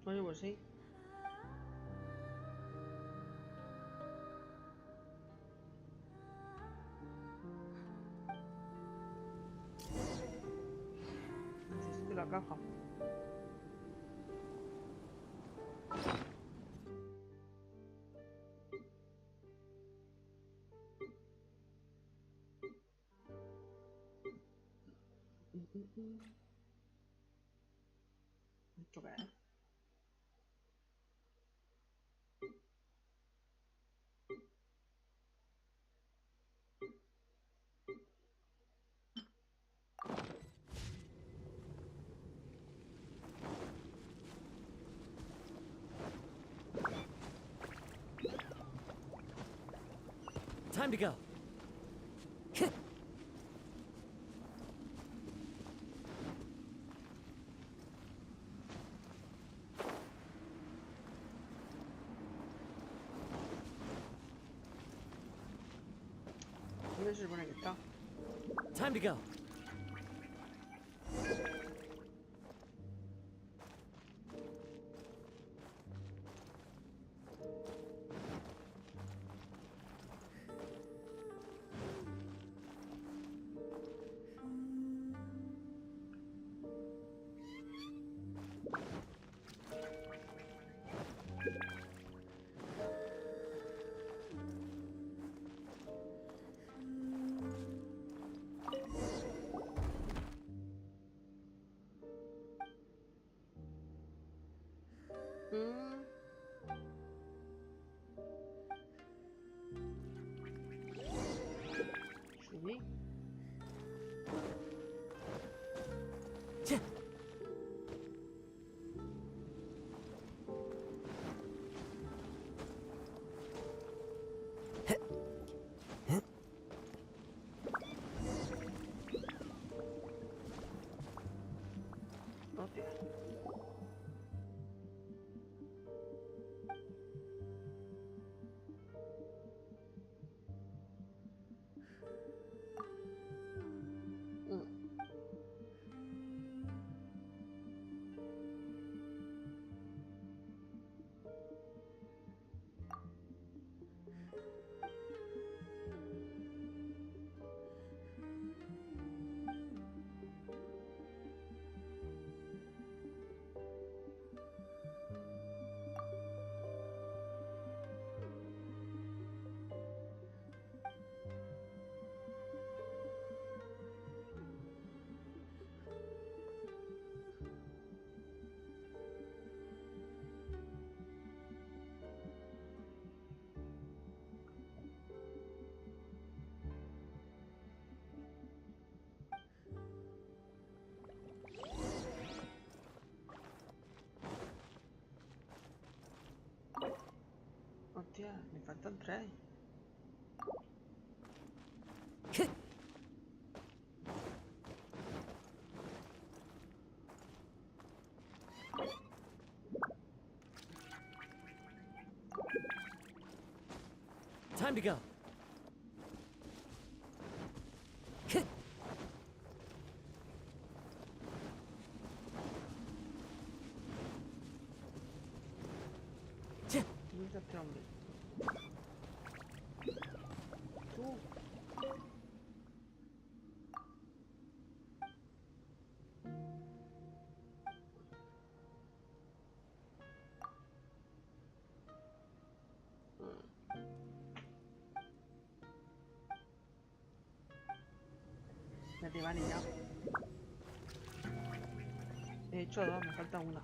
Oye, pues sí. Necesito la caja. ¿Esto qué es? Time to go. ¿Dónde se supone que está? Time to go. Mm. Hostia, me faltan 3. Time to go. Mira este hombre. Tú. Vale, vale, ya. He hecho 2, me falta una.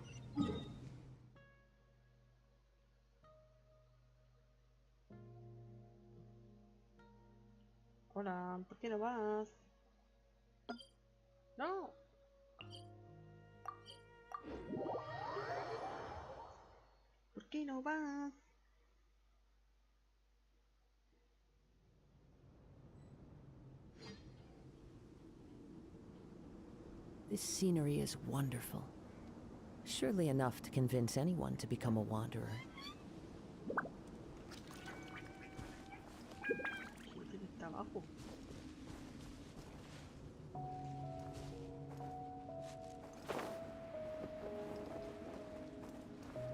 Hola, ¿por qué no vas? ¡No! ¿Por qué no vas? This scenery is wonderful. Surely enough to convince anyone to become a wanderer. ¿Quién está abajo?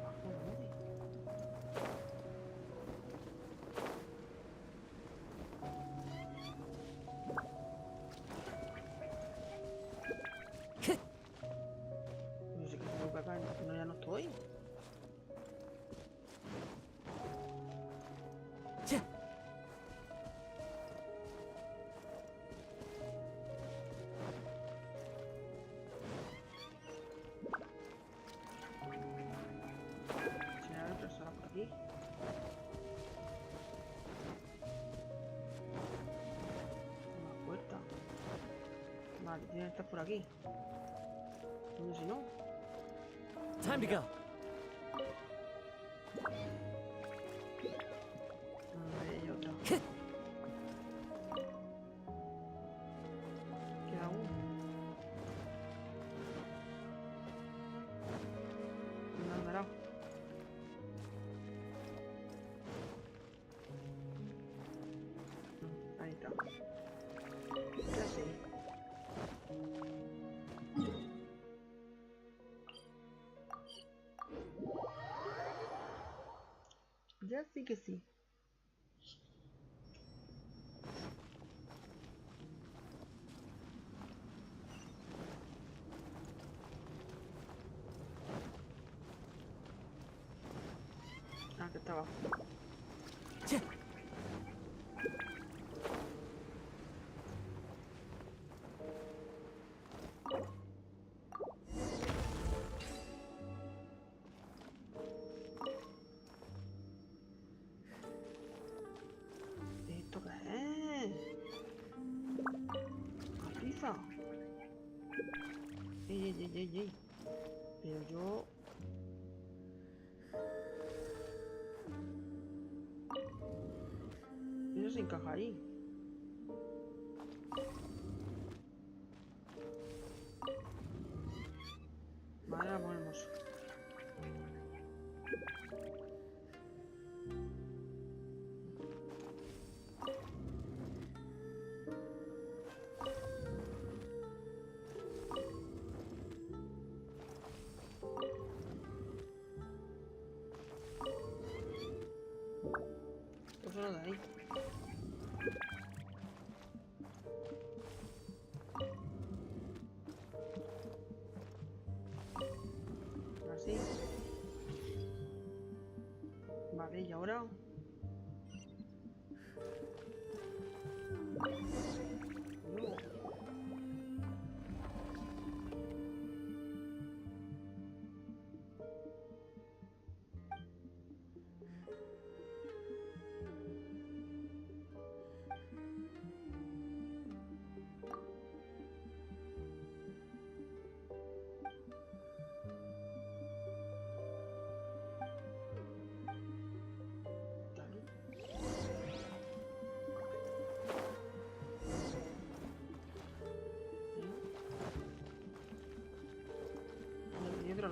¿Abajo dónde? No sé qué tengo que acá, no, ya no estoy. Se abre persona por aquí. Una puerta. Vale, tiene que estar por aquí. ¿Dónde si no? Time to go. Hay otra. Queda uno. ¿Dónde andará? Ahí está. Ya sé. Ya sí que sí. Ah, que está abajo. ¿Esto qué es? ¡Pizza! ¡Ey, ey, ey, ey, ey! Pero yo... Eso se encaja ahí. Vale, la ponemos. Eso no de ahí. Así. Vale, y ahora... No.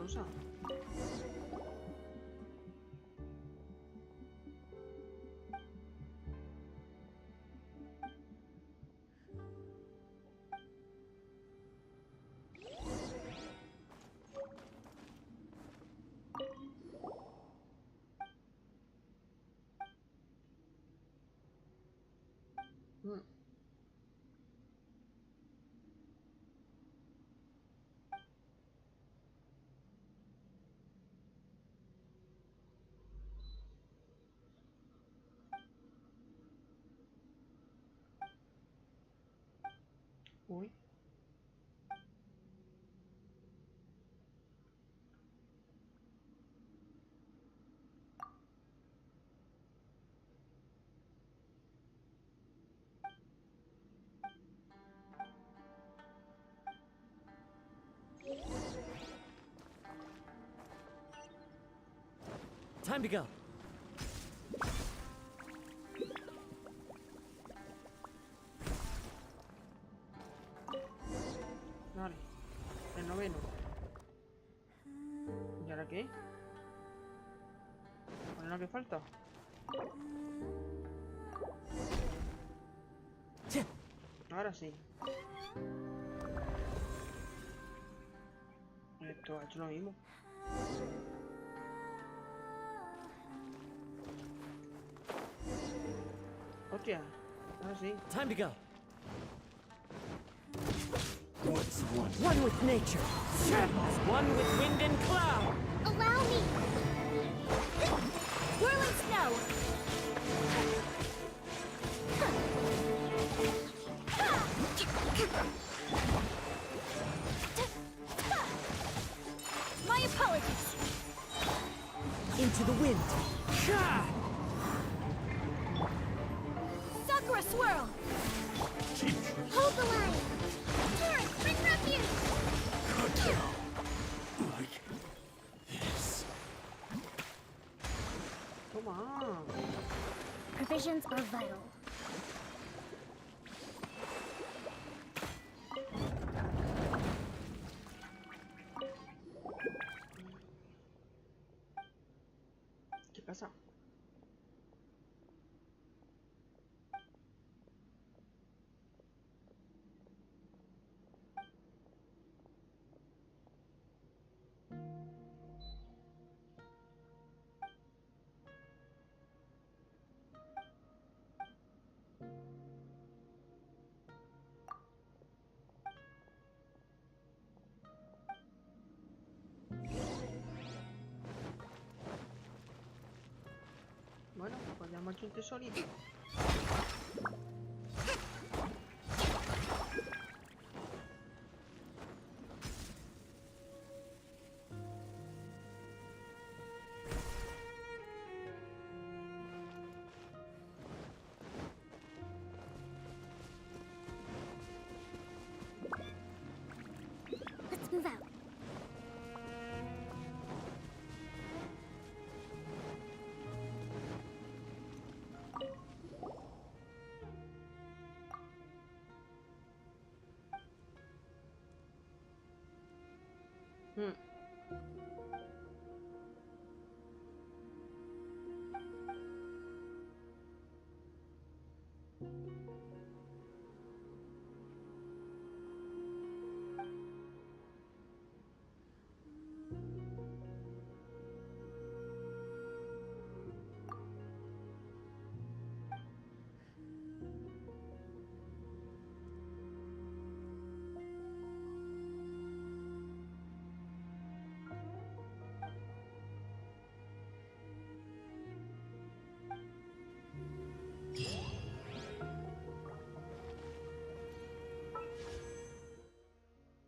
rusa. Uy. Time to go. Vale. El noveno. ¿Y ahora qué? ¿Cuál es lo que falta? Ahora sí. Esto ha hecho lo mismo. Hostia. Ahora sí. Time to go. One with nature. One with wind and cloud. Allow me! Whirling snow! My apologies! Into the wind. Sakura swirl! Hold the line! Torrent, bring refuge! Toma. Provisions are vital. ¿Qué pasa? Bueno, pues ya hemos hecho un tesorito. Let's move out. Hmm.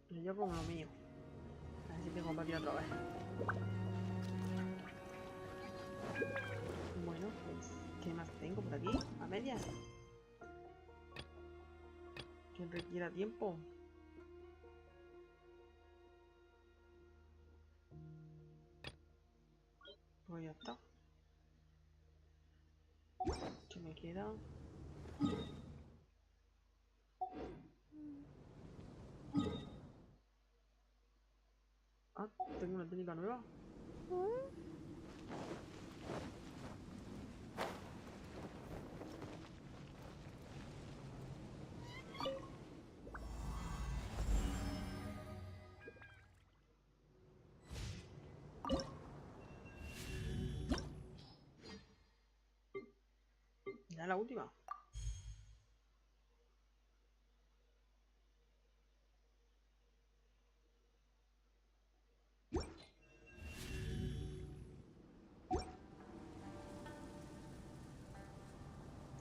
Y yo como lo mío. Así que compartir otra vez. Bueno, pues, ¿qué más tengo por aquí? A medias. Que requiera tiempo. Pues ya está. ¿Qué me queda? Ah, tengo una técnica nueva. Ya la última.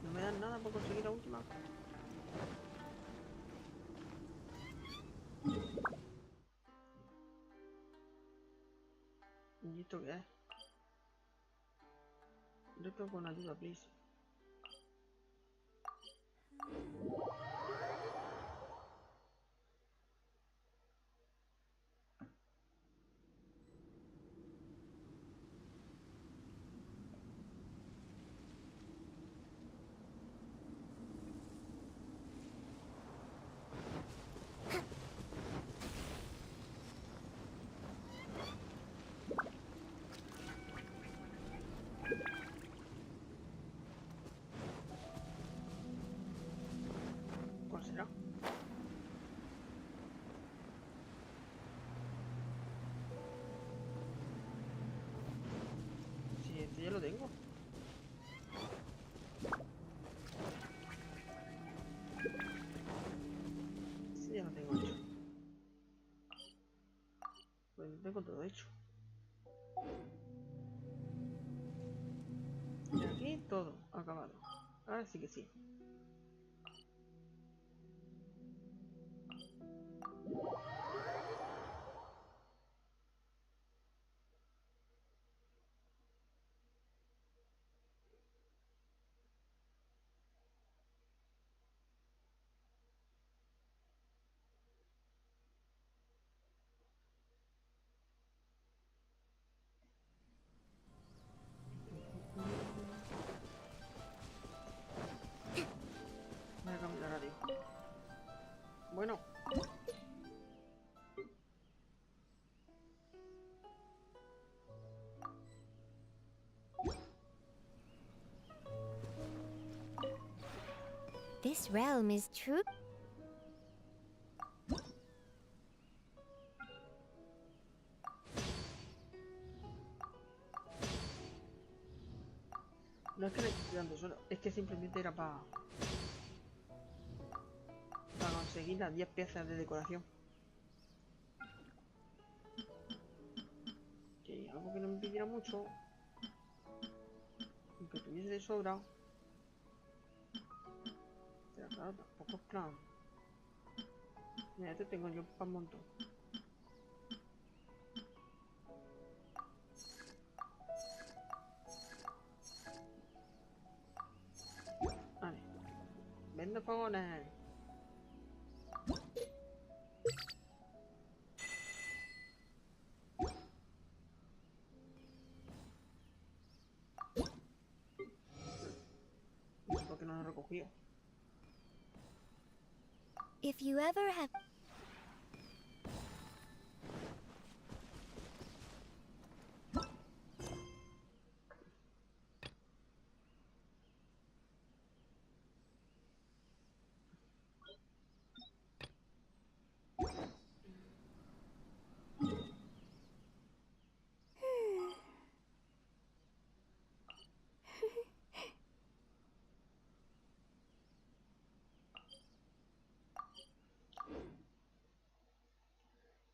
No me dan nada por conseguir la última. ¿Y esto qué es? Reto con ayuda, please. ¿Cuál será? Si este ya lo tengo. Sí, ya lo tengo hecho. Pues lo tengo todo hecho. Y aquí todo acabado. Ahora sí que sí. Voy a cambiar de radio. Bueno. This realm is true. No es que le esté tirando solo, es que simplemente era para conseguir las 10 piezas de decoración. Que algo que no me pidiera mucho, aunque tuviese de sobra. Pero claro, tampoco es plan. Mira, este tengo yo para un montón. Vale. Vendo fogones. No sé por qué no lo he recogido. If you ever have.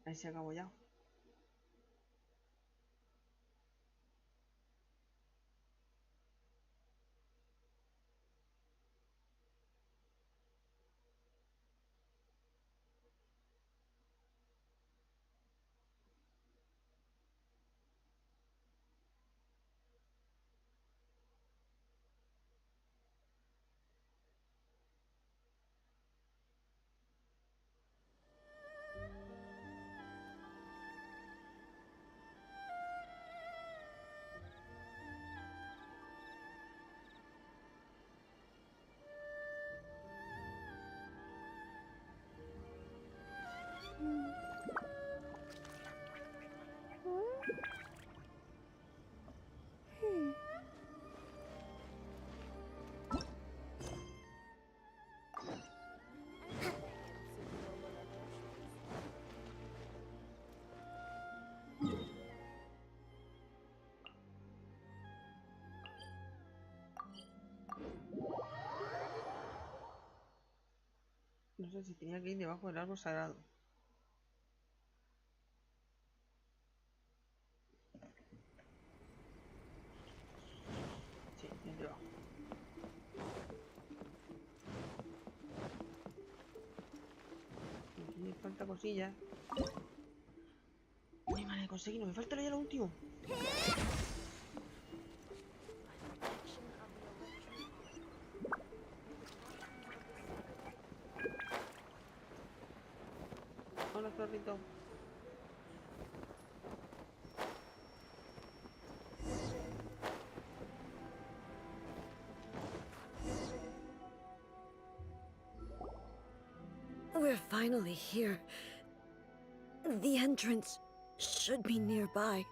Ahí se acabó ya. No sé si tenía que ir debajo del árbol sagrado. Sí, es debajo. Aquí me falta cosillas. Uy, madre, conseguí, no me falta ya lo último. Hola, perrito. We're finally here. The entrance should be nearby.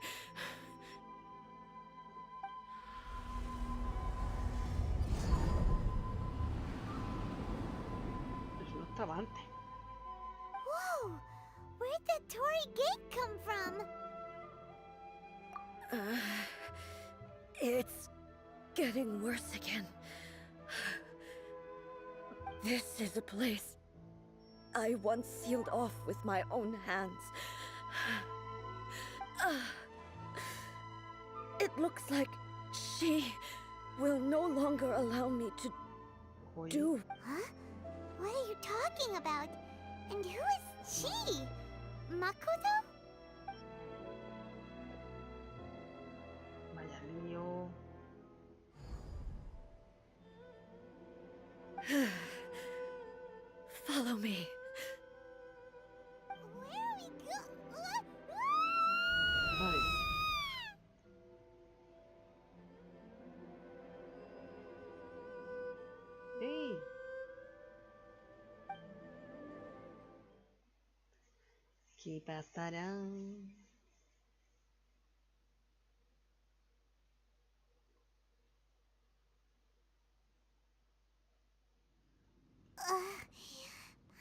Eso no estaba antes. Whoa! Where'd the Tory gate come from? It's getting worse again. This is a place I once sealed off with my own hands. It looks like she will no longer allow me to Oye, do. Huh? What are you talking about? And who is she? Makoto? vaya lío. Follow me. Where are we Vale. ¡Ey! ¿Qué pasará?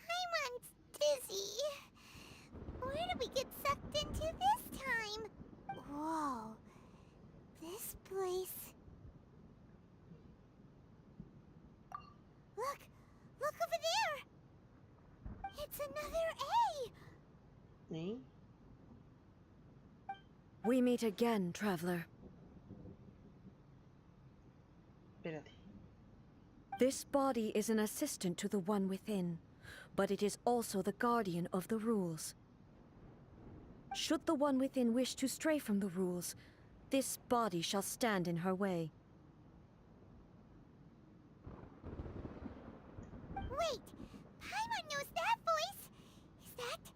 Paimon's dizzy. Where did we get sucked into this time? Whoa. This place. Look! Look over there! It's another A! ¿Eh? We meet again, traveler. Espérate. This body is an assistant to the one within, but it is also the guardian of the rules. Should the one within wish to stray from the rules, this body shall stand in her way. Wait! Paimon knows that voice! Is that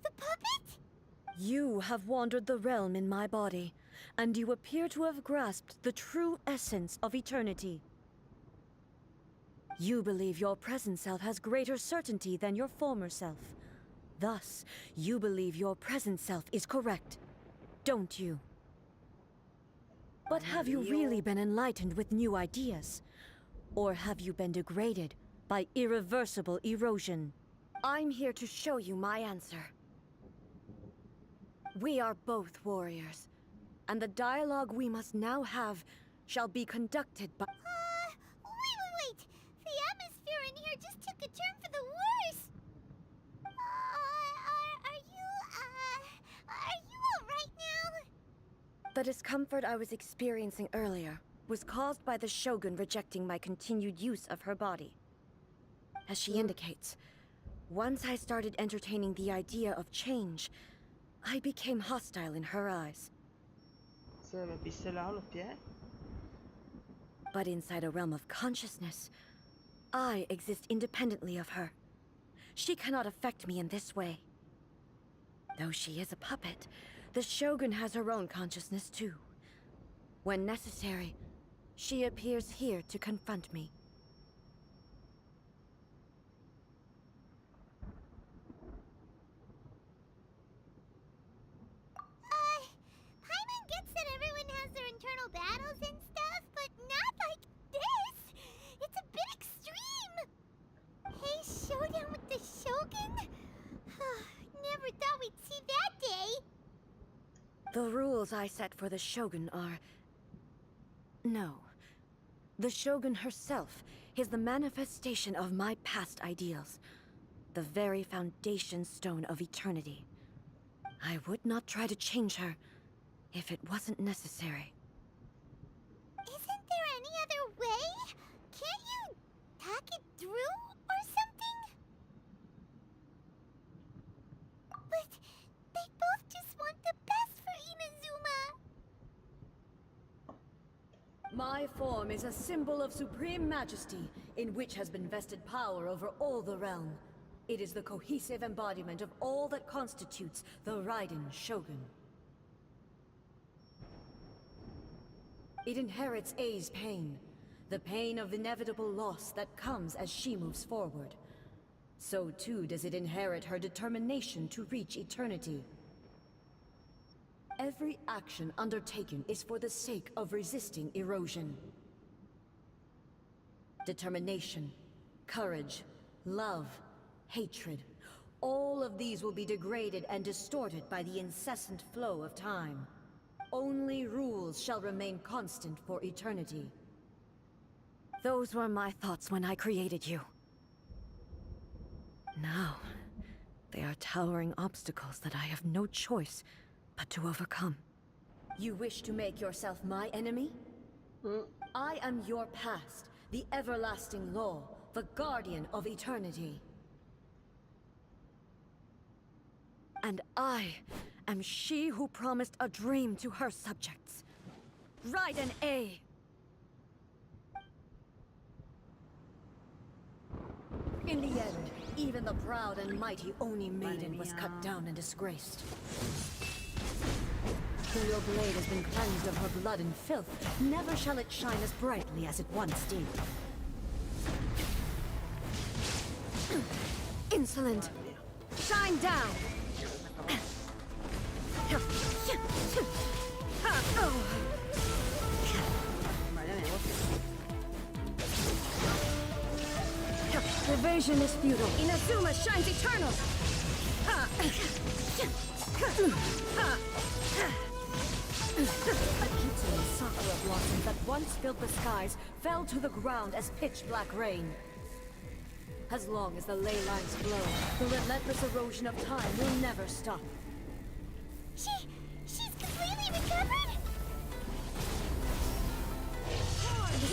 the puppet? You have wandered the realm in my body, and you appear to have grasped the true essence of eternity. You believe your present self has greater certainty than your former self. Thus, you believe your present self is correct, don't you? But have you really been enlightened with new ideas? Or have you been degraded by irreversible erosion? I'm here to show you my answer. We are both warriors, and the dialogue we must now have shall be conducted by... Wait! The atmosphere in here just took a turn for the worse! Are you alright now? The discomfort I was experiencing earlier was caused by the Shogun rejecting my continued use of her body. As she indicates, once I started entertaining the idea of change, I became hostile in her eyes. Se me pisó los pies. But inside a realm of consciousness, I exist independently of her. She cannot affect me in this way. Though she is a puppet, the Shogun has her own consciousness too. When necessary, she appears here to confront me. Paimon gets that everyone has their internal battles and stuff, but not like this! It's a bit extreme! Hey, showdown with the Shogun? Never thought we'd see that day! The rules I set for the Shogun are... No. The Shogun herself is the manifestation of my past ideals. the very foundation stone of eternity. I would not try to change her if it wasn't necessary. Isn't there any other way? Can't you talk it through or something? But they both just want the best for Inazuma. My form is a symbol of supreme majesty, in which has been vested power over all the realm. It is the cohesive embodiment of all that constitutes the Raiden Shogun. It inherits Ei's pain, the pain of inevitable loss that comes as she moves forward. So too does it inherit her determination to reach eternity. Every action undertaken is for the sake of resisting erosion. Determination, courage, love, hatred. All of these will be degraded and distorted by the incessant flow of time. Only rules shall remain constant for eternity. Those were my thoughts when I created you. Now, they are towering obstacles that I have no choice but to overcome. You wish to make yourself my enemy? I am your past, the everlasting law, the guardian of eternity. And I am she who promised a dream to her subjects. Raiden A. In the end, even the proud and mighty Oni Maiden was cut down and disgraced. Though your blade has been cleansed of her blood and filth, never shall it shine as brightly as it once did. Insolent! Shine down! Vaya negocio. Evasion is futile. Inazuma shines eternal! Akitsu and sakura blossoms that once filled the skies fell to the ground as pitch-black rain. As long as the ley lines flow, the relentless erosion of time will never stop. She's completely recovered?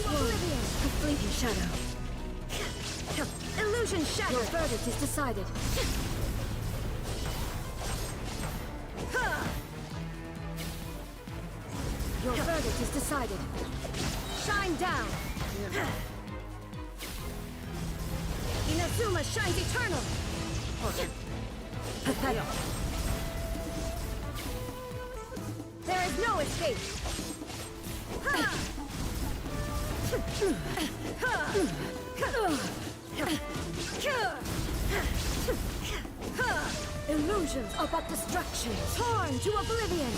Oblivion! A fleeting shadow. Illusion shattered! Your verdict is decided. Your verdict is decided. Shine down! Inazuma shines eternal! Pathetic. There is no escape! Illusions are but distractions, torn to oblivion!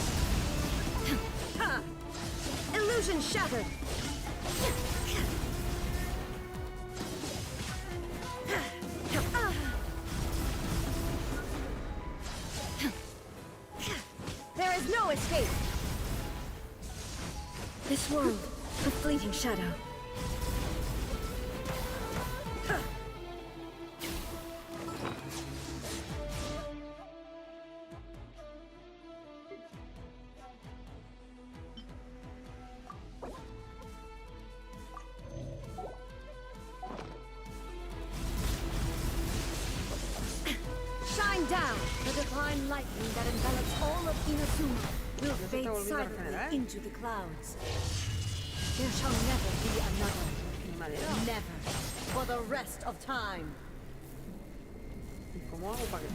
Illusion shattered! There is no escape! This world, a fleeting shadow. Shine down! The divine lightning that envelops all of Inazuma will fade silently into the clouds. There shall never be another. Never. For the rest of time. ¿Cómo hago para que...?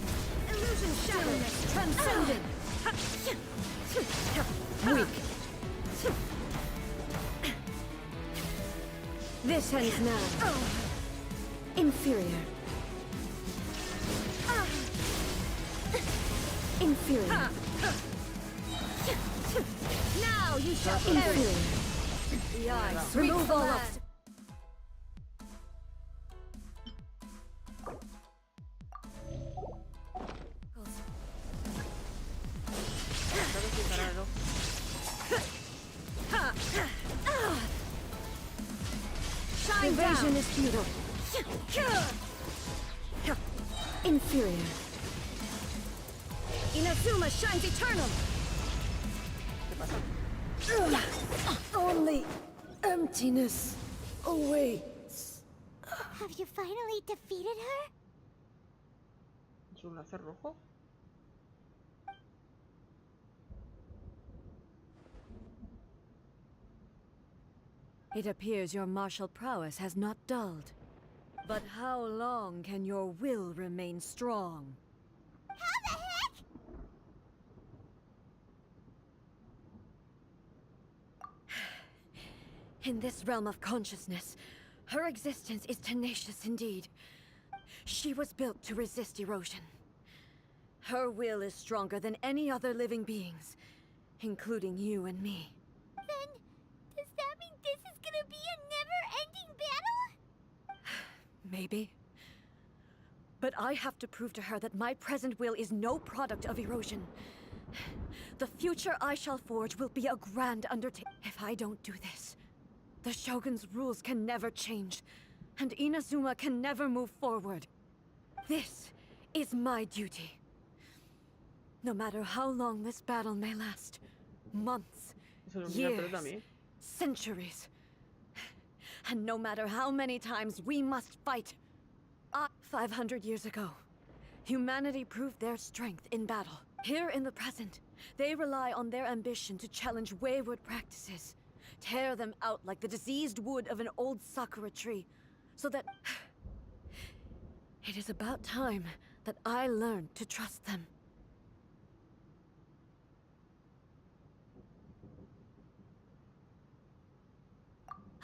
Illusion shattered! Transcendent! Weak. This ends now. Inferior. Inferior. Now you shall perish. The eyes remove all obstacles. Shine Evasion is futile. Inferior. Inazuma shines eternal. ¿Qué pasa? Only emptiness awaits. Have you finally defeated her? ¿Es un láser rojo? It appears your martial prowess has not dulled. But how long can your will remain strong? How the heck? In this realm of consciousness, her existence is tenacious indeed. She was built to resist erosion. Her will is stronger than any other living being's, including you and me. Then, does that mean this is gonna be a never-ending battle? Maybe. But I have to prove to her that my present will is no product of erosion. The future I shall forge will be a grand undertaking. If I don't do this, the Shogun's rules can never change, and Inazuma can never move forward. This is my duty. No matter how long this battle may last, months, Eso es una pelota a years, mí. centuries. And no matter how many times we must fight. 500 years ago, humanity proved their strength in battle. Here in the present, they rely on their ambition to challenge wayward practices, tear them out like the diseased wood of an old sakura tree, so that... It is about time that I learned to trust them.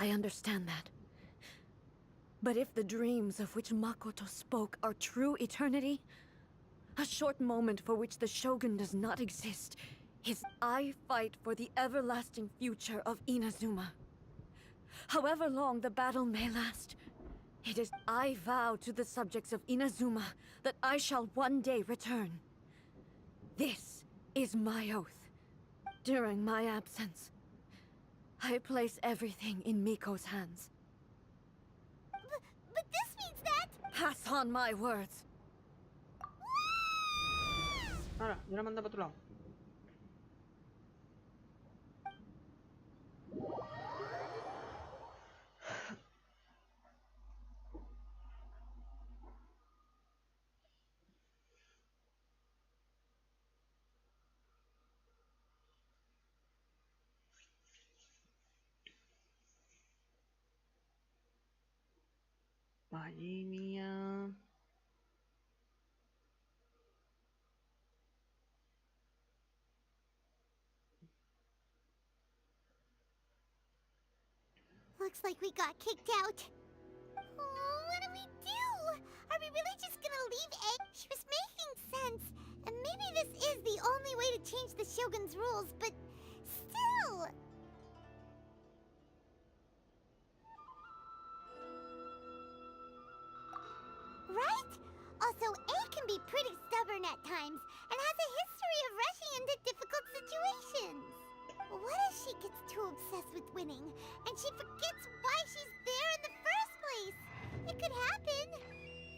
I understand that. But if the dreams of which Makoto spoke are true eternity, a short moment for which the Shogun does not exist is I fight for the everlasting future of Inazuma. However long the battle may last, it is I vow to the subjects of Inazuma that I shall one day return. This is my oath. During my absence, I place everything in Miko's hands. But this means that... Pass on my words. Ahora, yo la mando para otro lado. Madre mía. Looks like we got kicked out. Oh, what do we do? Are we really just gonna leave A? She was making sense. And maybe this is the only way to change the Shogun's rules, but still... Right? Also, A can be pretty stubborn at times, and has a history of rushing into difficult situations. What if she gets too obsessed with winning, and she forgets why she's there in the first place? It could happen.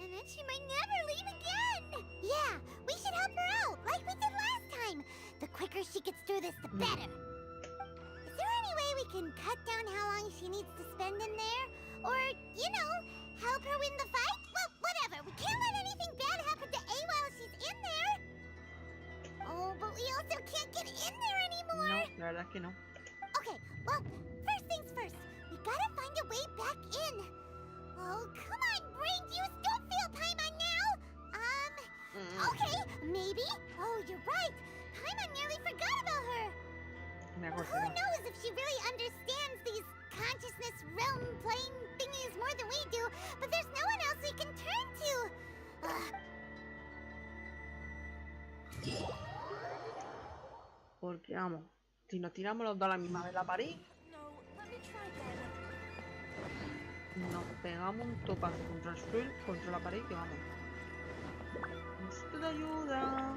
And then she might never leave again. Yeah, we should help her out, like we did last time. The quicker she gets through this, the better. Is there any way we can cut down how long she needs to spend in there? Or, you know, help her win the fight? Well, whatever. We can't let anything bad happen to A while she's in there. Oh, but we also can't get in there anymore. No, la verdad es que no. Okay, well, first things first. We gotta find a way back in. Oh, come on, brain juice. Don't fail Paimon now. Okay, maybe. Oh, you're right. Paimon nearly forgot about her. Me acuerdo. Who knows if she really understands these consciousness realm playing thingies more than we do, but there's no one else we can turn to. Porque vamos, si nos tiramos los dos a la misma vez la pared, nos pegamos un topazo contra el suelo, contra la pared que vamos. Necesito de ayuda.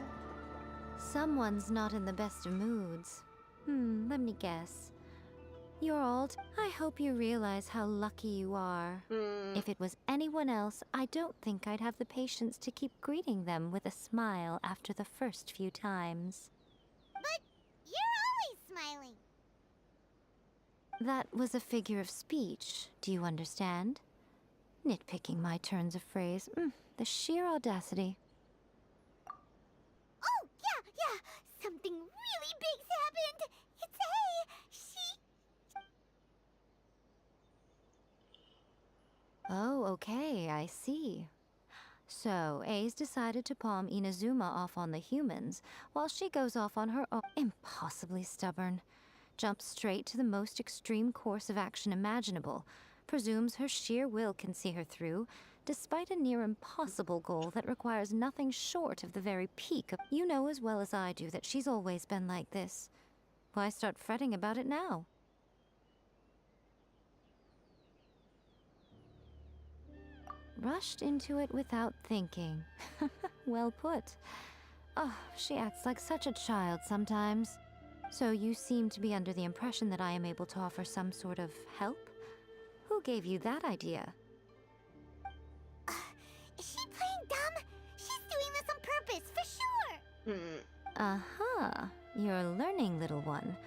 Someone's not in the best of moods. Let me guess. You're old. I hope you realize how lucky you are. If it was anyone else, I don't think I'd have the patience to keep greeting them with a smile after the first few times. But you're always smiling. That was a figure of speech, do you understand? Nitpicking my turns of phrase. The sheer audacity. Oh, yeah. Something really big's happened. It's she... Oh, okay, I see. So, A's decided to palm Inazuma off on the humans, while she goes off on her own. Impossibly stubborn. Jumps straight to the most extreme course of action imaginable. Presumes her sheer will can see her through, despite a near impossible goal that requires nothing short of the very peak of... You know as well as I do that she's always been like this. Why start fretting about it now? Rushed into it without thinking. Well put. Oh, she acts like such a child sometimes. So you seem to be under the impression that I am able to offer some sort of help? Who gave you that idea? Is she playing dumb? She's doing this on purpose, for sure. Aha, you're learning, little one.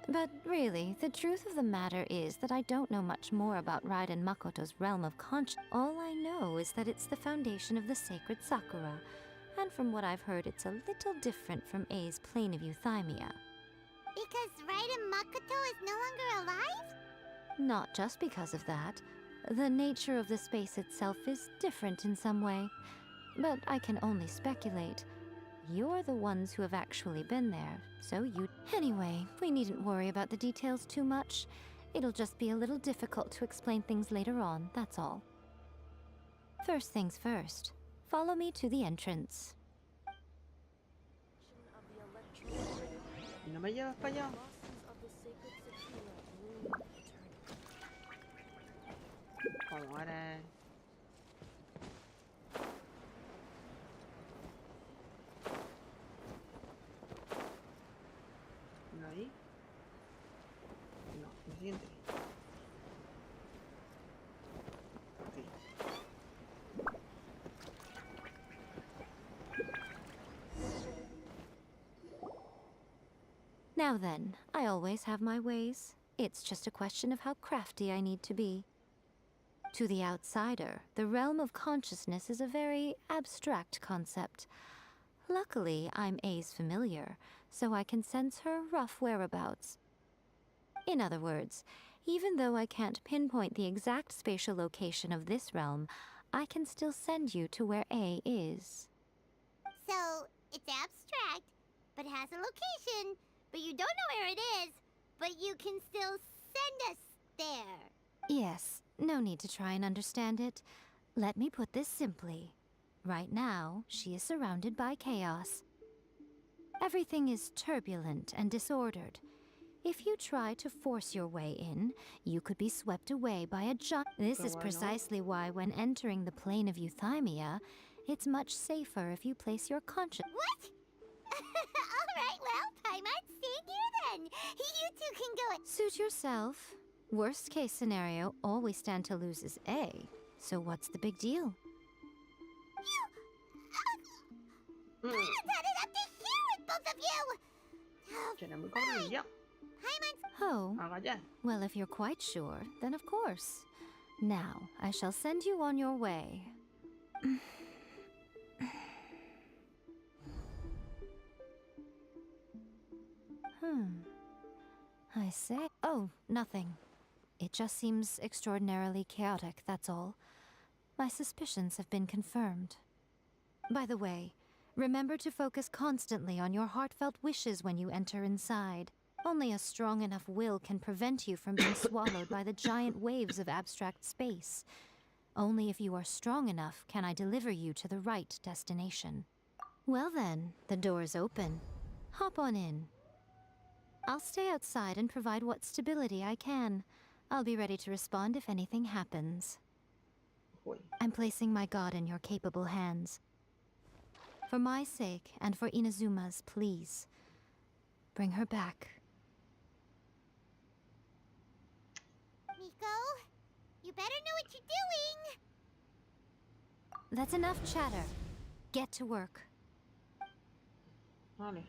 But really, the truth of the matter is that I don't know much more about Raiden Makoto's realm of conscience. All I know is that it's the foundation of the sacred Sakura, and from what I've heard, it's a little different from A's plane of euthymia. Because Raiden Makoto is no longer alive? Not just because of that. The nature of the space itself is different in some way, but I can only speculate. You're the ones who have actually been there, so you... Anyway, we needn't worry about the details too much. It'll just be a little difficult to explain things later on, that's all. First things first, follow me to the entrance. ¿No me llevas para allá? Como ahora. ¿No ahí? No, el siguiente. Sí. Now then, I always have my ways. It's just a question of how crafty I need to be. To the outsider, the realm of consciousness is a very abstract concept. Luckily, I'm A's familiar, so I can sense her rough whereabouts. In other words, even though I can't pinpoint the exact spatial location of this realm, I can still send you to where A is. So, it's abstract, but has a location, but you don't know where it is, but you can still send us there. Yes, no need to try and understand it. Let me put this simply. Right now, she is surrounded by chaos. Everything is turbulent and disordered. If you try to force your way in, you could be swept away by a giant... This is precisely why when entering the plane of euthymia, it's much safer if you place your conscience... What? Alright, well, I might stand here then. You two can go and... Suit yourself. Worst case scenario, all we stand to lose is A. So what's the big deal? I decided up to here with both of you! Será muy cabronilla. Oh, Haga ya. well, if you're quite sure, then of course. Now, I shall send you on your way. I say... Oh, nothing. It just seems extraordinarily chaotic, that's all. My suspicions have been confirmed. By the way, remember to focus constantly on your heartfelt wishes when you enter inside. Only a strong enough will can prevent you from being swallowed by the giant waves of abstract space. Only if you are strong enough can I deliver you to the right destination. Well then, the door's open. Hop on in. I'll stay outside and provide what stability I can. I'll be ready to respond if anything happens. I'm placing my god in your capable hands. For my sake, and for Inazuma's, please. Bring her back. Miko, you better know what you're doing. That's enough chatter. Get to work. Vale.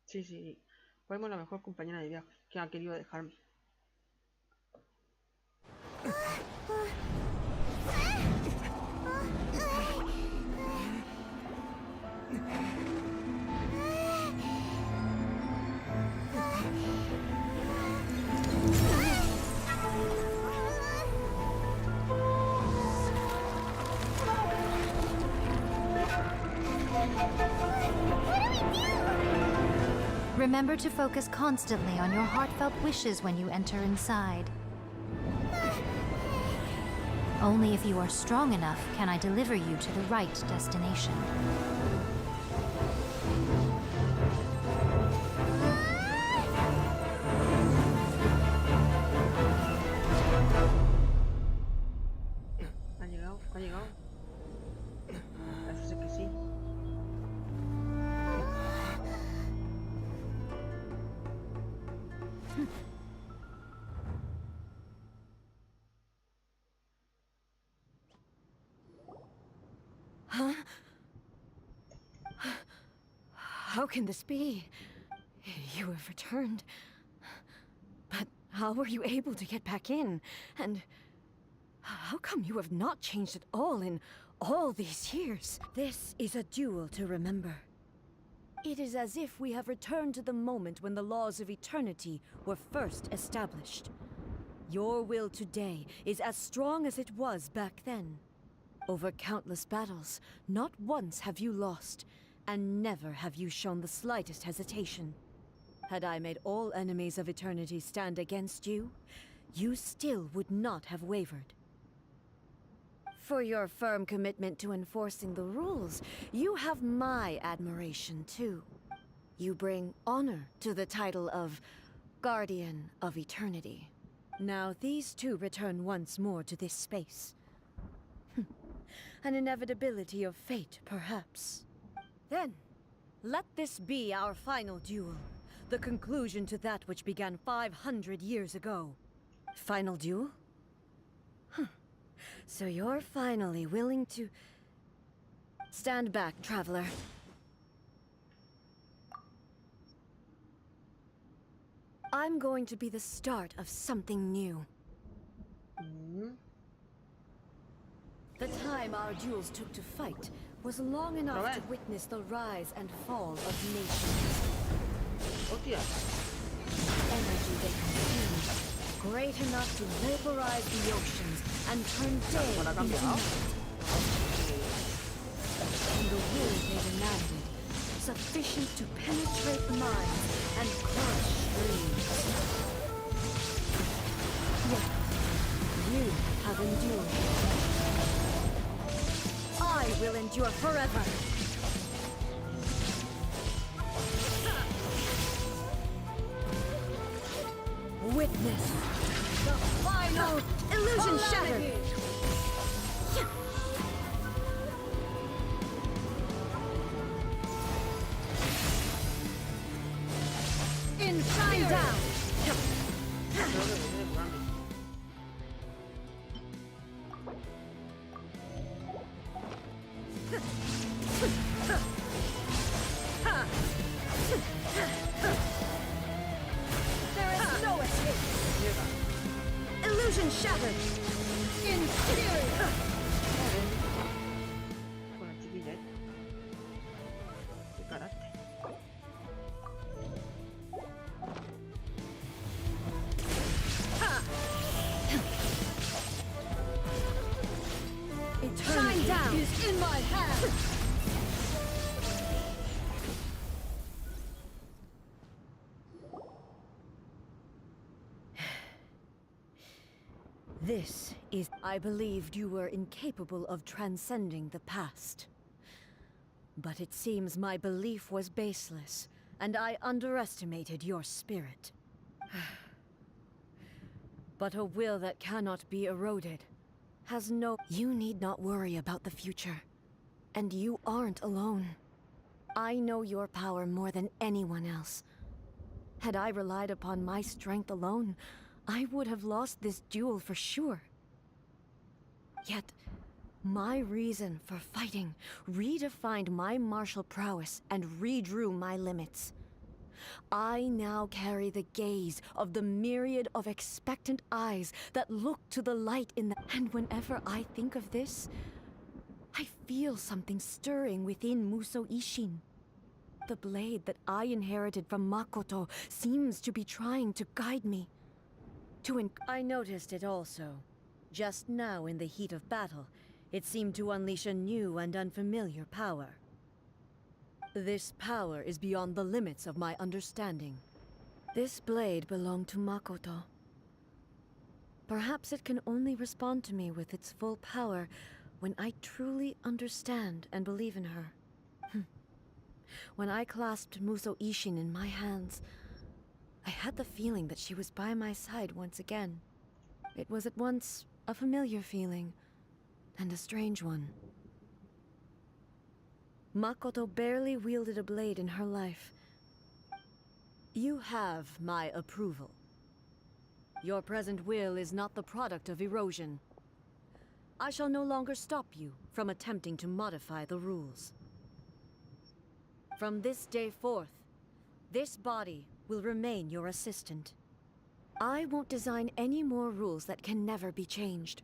Sí, sí. Fuimos la mejor compañera de viaje que ha querido dejarme. Remember to focus constantly on your heartfelt wishes when you enter inside. Only if you are strong enough can I deliver you to the right destination. ¿Ha llegado? ¿Ha llegado? Parece ser que sí. Huh? How can this be? You have returned. But how were you able to get back in? And how come you have not changed at all in all these years? This is a duel to remember. It is as if we have returned to the moment when the laws of eternity were first established. Your will today is as strong as it was back then. Over countless battles, not once have you lost, and never have you shown the slightest hesitation. Had I made all enemies of eternity stand against you, you still would not have wavered. For your firm commitment to enforcing the rules, you have my admiration too. You bring honor to the title of Guardian of Eternity. Now these two return once more to this space. An inevitability of fate, perhaps. Then, let this be our final duel. The conclusion to that which began 500 years ago. Final duel? So you're finally willing to... Stand back, traveler. I'm going to be the start of something new. The time our duels took to fight was long enough to witness the rise and fall of nations. Hostia. Energy they consumed, great enough to vaporize the oceans and turn day into night. And the will they demanded, sufficient to penetrate minds and crush dreams. Yet, you have endured. I will endure forever. Witness the final illusion shattered. In shine down. There is no escape. Illusion shattered. Inferior. Con la chiquilla, Qué carácter. Eternity down is in my hand. This is... I believed you were incapable of transcending the past. But it seems my belief was baseless, and I underestimated your spirit. But a will that cannot be eroded has no... You need not worry about the future. And you aren't alone. I know your power more than anyone else. Had I relied upon my strength alone, I would have lost this duel for sure. Yet, my reason for fighting redefined my martial prowess and redrew my limits. I now carry the gaze of the myriad of expectant eyes that look to the light in the... And whenever I think of this, I feel something stirring within Muso Ishin. The blade that I inherited from Makoto seems to be trying to guide me. I noticed it also. Just now in the heat of battle, it seemed to unleash a new and unfamiliar power. This power is beyond the limits of my understanding. This blade belonged to Makoto. Perhaps it can only respond to me with its full power when I truly understand and believe in her. When I clasped Muso Ishin in my hands, I had the feeling that she was by my side once again. It was at once a familiar feeling and a strange one. Makoto barely wielded a blade in her life. You have my approval. Your present will is not the product of erosion. I shall no longer stop you from attempting to modify the rules. From this day forth, this body will remain your assistant. I won't design any more rules that can never be changed.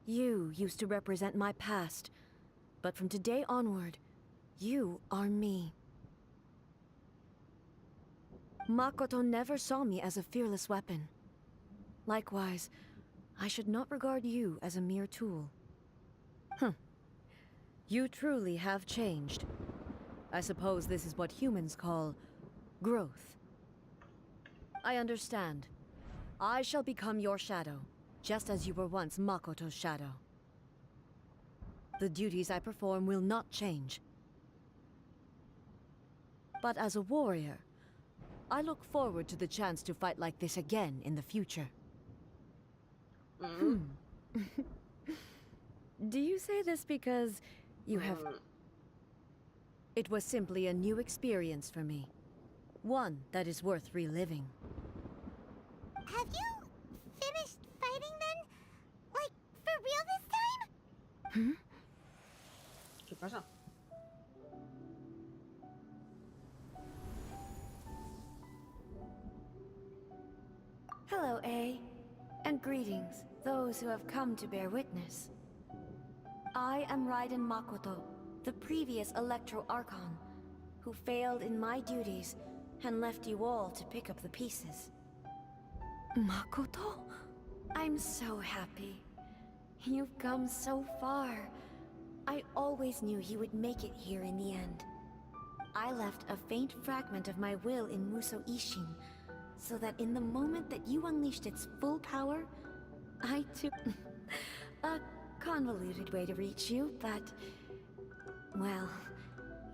You used to represent my past, but from today onward, you are me. Makoto never saw me as a fearless weapon. Likewise, I should not regard you as a mere tool. You truly have changed. I suppose this is what humans call growth. I understand. I shall become your shadow, just as you were once Makoto's shadow. The duties I perform will not change. But as a warrior, I look forward to the chance to fight like this again in the future. Do you say this because you have... It was simply a new experience for me. One that is worth reliving. Have you finished fighting then? Like, for real this time? ¿Qué pasa? Hello, A. And greetings, those who have come to bear witness. I am Raiden Makoto, the previous Electro Archon, who failed in my duties and left you all to pick up the pieces. Makoto? I'm so happy. You've come so far. I always knew you would make it here in the end. I left a faint fragment of my will in Muso Ishin, so that in the moment that you unleashed its full power, I too... A convoluted way to reach you, but... Well,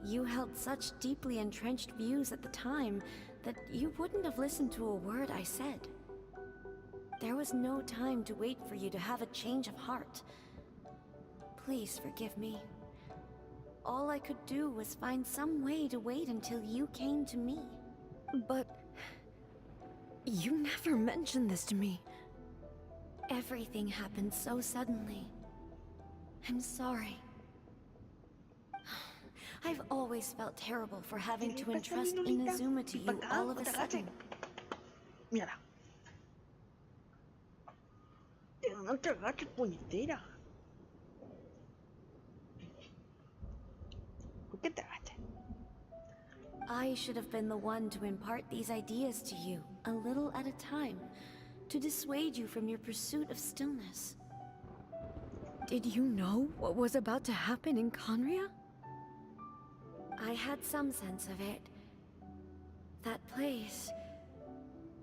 you held such deeply entrenched views at the time that you wouldn't have listened to a word I said. There was no time to wait for you to have a change of heart. Please forgive me. All I could do was find some way to wait until you came to me. But... you never mentioned this to me. Everything happened so suddenly. I'm sorry. I've always felt terrible for having to entrust Inazuma to you all of a sudden. Mírala. Pero no te agaches, puñetera. ¿Por qué te agaches? I should have been the one to impart these ideas to you, a little at a time, to dissuade you from your pursuit of stillness. Did you know what was about to happen in Conria? I had some sense of it. That place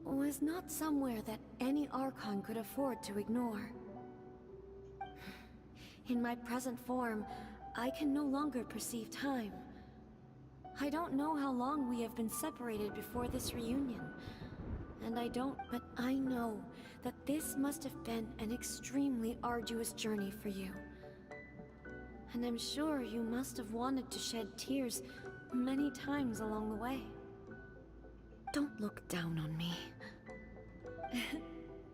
was not somewhere that any Archon could afford to ignore. In my present form, I can no longer perceive time. I don't know how long we have been separated before this reunion, and but I know that this must have been an extremely arduous journey for you. And I'm sure you must have wanted to shed tears many times along the way. Don't look down on me.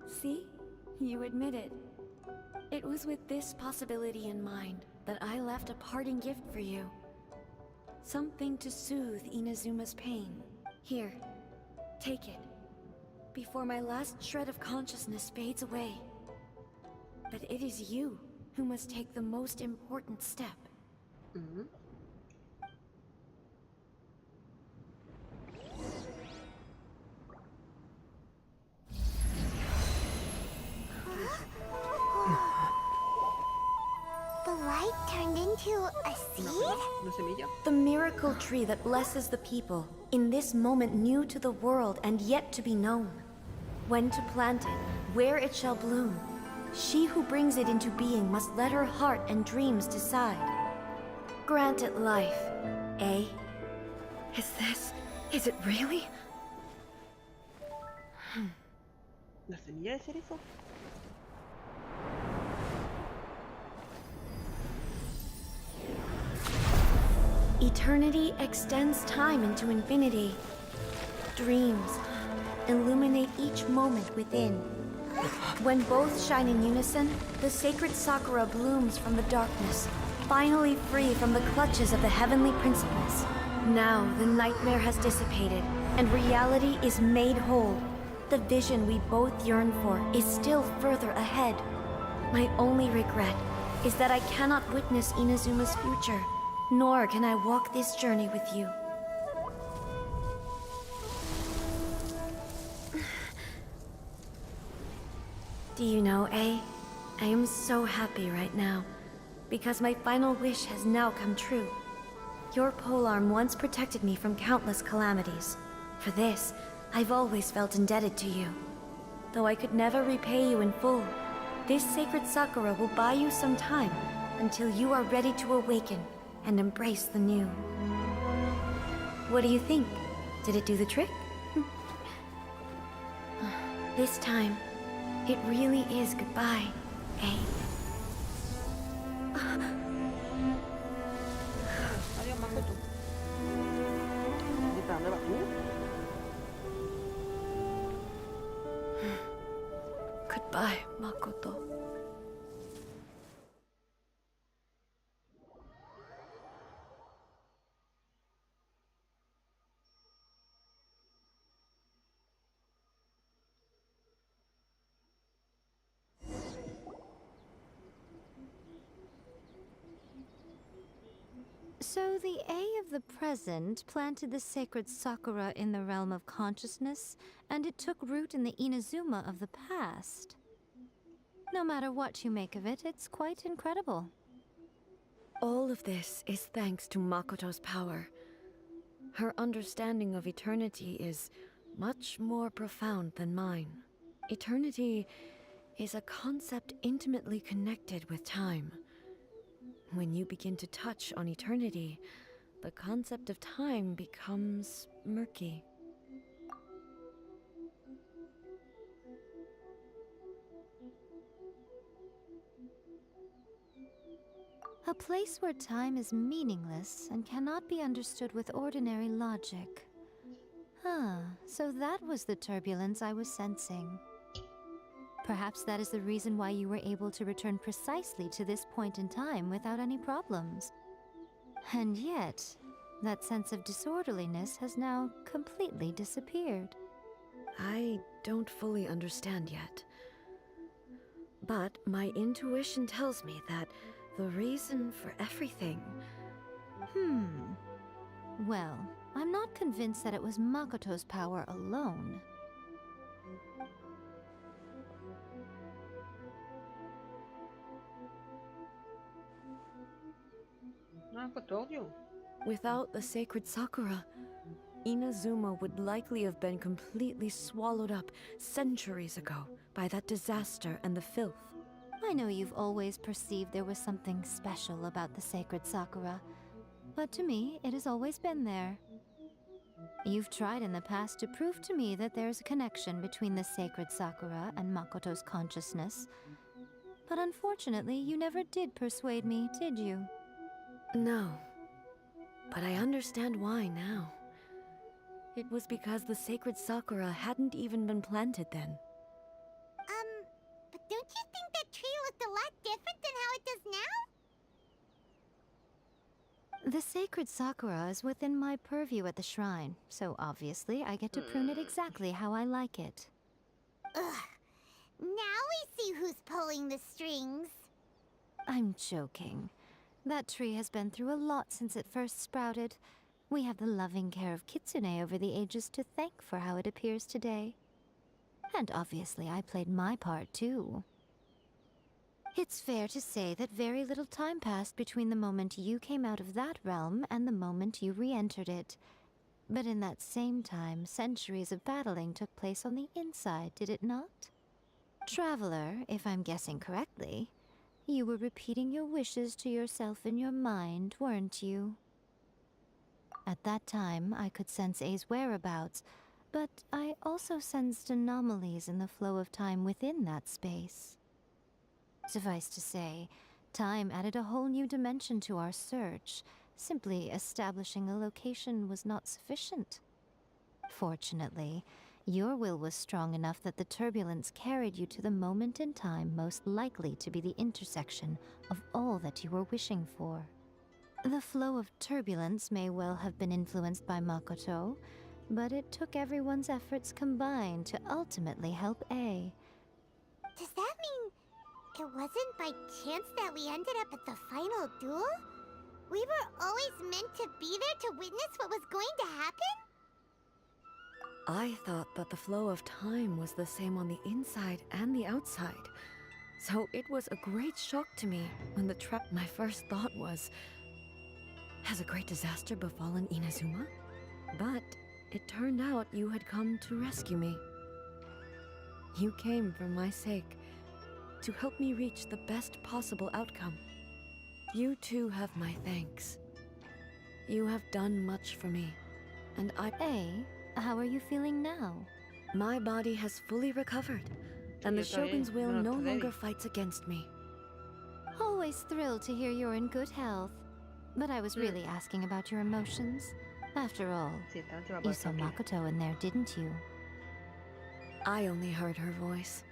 See? You admit it. It was with this possibility in mind that I left a parting gift for you. Something to soothe Inazuma's pain. Here, take it. Before my last shred of consciousness fades away. But it is you who must take the most important step. The light turned into a seed? ¿Una semilla? The miracle tree that blesses the people, in this moment new to the world and yet to be known. When to plant it, where it shall bloom. She who brings it into being must let her heart and dreams decide. Grant it life, eh? Is it really? ¿La semilla de cerezo? Eternity extends time into infinity. Dreams illuminate each moment within. When both shine in unison, the sacred Sakura blooms from the darkness, finally free from the clutches of the heavenly principles. Now the nightmare has dissipated, and reality is made whole. The vision we both yearn for is still further ahead. My only regret is that I cannot witness Inazuma's future, nor can I walk this journey with you. Do you know, A? I am so happy right now, because my final wish has now come true. Your polearm once protected me from countless calamities. For this, I've always felt indebted to you. Though I could never repay you in full, this sacred Sakura will buy you some time until you are ready to awaken and embrace the new. What do you think? Did it do the trick? This time, it really is goodbye, eh? Adiós, Makoto. ¿Y para dónde vas tú? Goodbye, Makoto. So the A of the present planted the sacred Sakura in the realm of consciousness, and it took root in the Inazuma of the past. No matter what you make of it, it's quite incredible. All of this is thanks to Makoto's power. Her understanding of eternity is much more profound than mine. Eternity is a concept intimately connected with time. When you begin to touch on eternity, the concept of time becomes murky. A place where time is meaningless and cannot be understood with ordinary logic. So that was the turbulence I was sensing. Perhaps that is the reason why you were able to return precisely to this point in time without any problems. And yet, that sense of disorderliness has now completely disappeared. I don't fully understand yet. But my intuition tells me that the reason for everything... Well, I'm not convinced that it was Makoto's power alone. Makoto. Without the sacred Sakura, Inazuma would likely have been completely swallowed up centuries ago by that disaster and the filth. I know you've always perceived there was something special about the sacred Sakura, but to me, it has always been there. You've tried in the past to prove to me that there's a connection between the sacred Sakura and Makoto's consciousness, but unfortunately, you never did persuade me, did you? No, but I understand why now. It was because the sacred sakura hadn't even been planted then. But don't you think that tree looked a lot different than how it does now? The sacred sakura is within my purview at the shrine, so obviously I get to prune it exactly how I like it. Ugh. Now we see who's pulling the strings. I'm joking. That tree has been through a lot since it first sprouted. We have the loving care of Kitsune over the ages to thank for how it appears today. And obviously I played my part too. It's fair to say that very little time passed between the moment you came out of that realm and the moment you re-entered it. But in that same time, centuries of battling took place on the inside, did it not? Traveler, if I'm guessing correctly, you were repeating your wishes to yourself in your mind, weren't you? At that time, I could sense A's whereabouts, but I also sensed anomalies in the flow of time within that space. Suffice to say, time added a whole new dimension to our search. Simply establishing a location was not sufficient. Fortunately, your will was strong enough that the turbulence carried you to the moment in time most likely to be the intersection of all that you were wishing for. The flow of turbulence may well have been influenced by Makoto, but it took everyone's efforts combined to ultimately help A. Does that mean it wasn't by chance that we ended up at the final duel? We were always meant to be there to witness what was going to happen? I thought that the flow of time was the same on the inside and the outside. So it was a great shock to me when my first thought was, has a great disaster befallen Inazuma? But it turned out you had come to rescue me. You came for my sake, to help me reach the best possible outcome. You too have my thanks. You have done much for me, and A, how are you feeling now? My body has fully recovered, and the Shogun's will no longer fights against me. Always thrilled to hear you're in good health. But I was really asking about your emotions. After all, you saw Makoto in there, didn't you? I only heard her voice.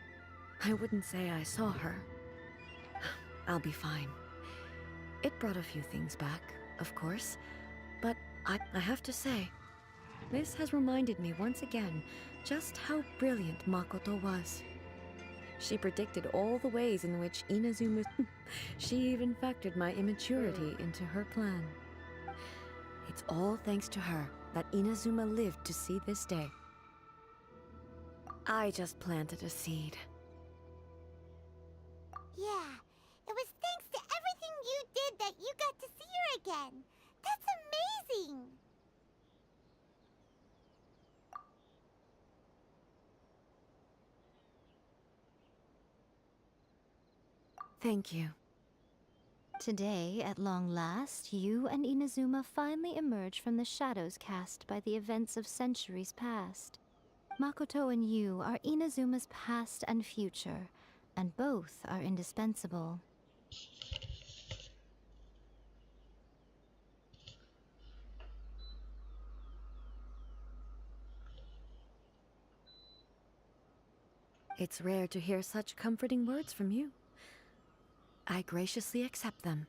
I wouldn't say I saw her. I'll be fine. It brought a few things back, of course, but I have to say, this has reminded me once again just how brilliant Makoto was. She predicted all the ways in which Inazuma... She even factored my immaturity into her plan. It's all thanks to her that Inazuma lived to see this day. I just planted a seed. Yeah, it was thanks to everything you did that you got to see her again. That's amazing! Thank you. Today, at long last, you and Inazuma finally emerge from the shadows cast by the events of centuries past. Makoto and you are Inazuma's past and future, and both are indispensable. It's rare to hear such comforting words from you. I graciously accept them.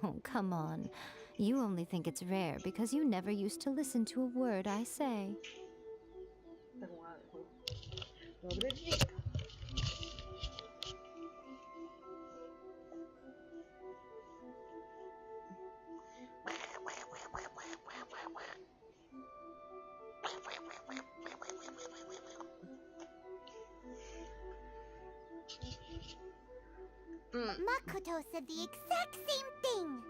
Oh, come on. You only think it's rare because you never used to listen to a word I say. Está como nada de juego. Pobre Rick. Makoto said the exact same thing.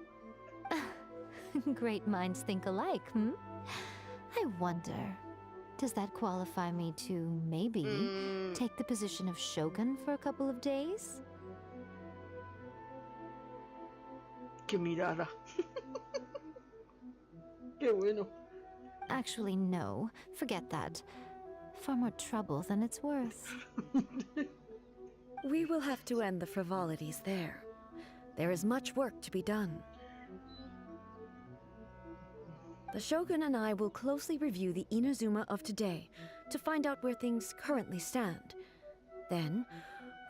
Great minds think alike, hmm? I wonder, does that qualify me to maybe take the position of shogun for a couple of days? Qué mirada. Qué bueno. Actually, no. Forget that. Far more trouble than it's worth. We will have to end the frivolities there. There is much work to be done. The Shogun and I will closely review the Inazuma of today to find out where things currently stand. Then,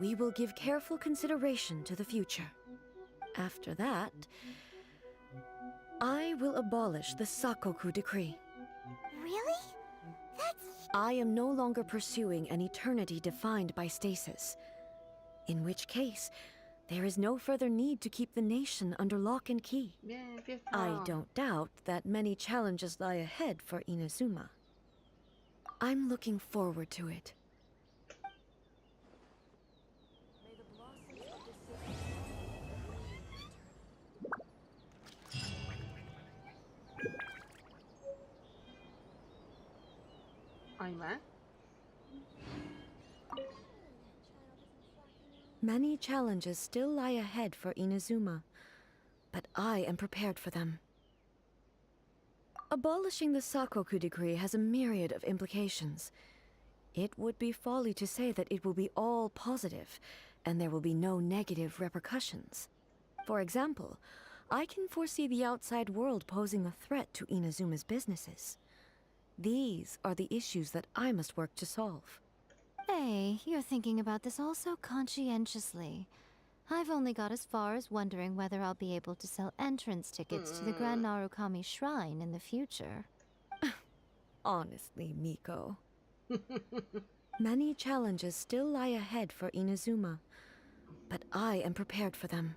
we will give careful consideration to the future. After that, I will abolish the Sakoku decree. Really? That's... I am no longer pursuing an eternity defined by stasis. In which case, there is no further need to keep the nation under lock and key. Bien, fiesta. I don't doubt that many challenges lie ahead for Inazuma. I'm looking forward to it. ¿Hay más? Many challenges still lie ahead for Inazuma, but I am prepared for them. Abolishing the Sakoku decree has a myriad of implications. It would be folly to say that it will be all positive, and there will be no negative repercussions. For example, I can foresee the outside world posing a threat to Inazuma's businesses. These are the issues that I must work to solve. Hey, you're thinking about this all so conscientiously. I've only got as far as wondering whether I'll be able to sell entrance tickets to the Grand Narukami Shrine in the future. Honestly, Miko. Many challenges still lie ahead for Inazuma, but I am prepared for them.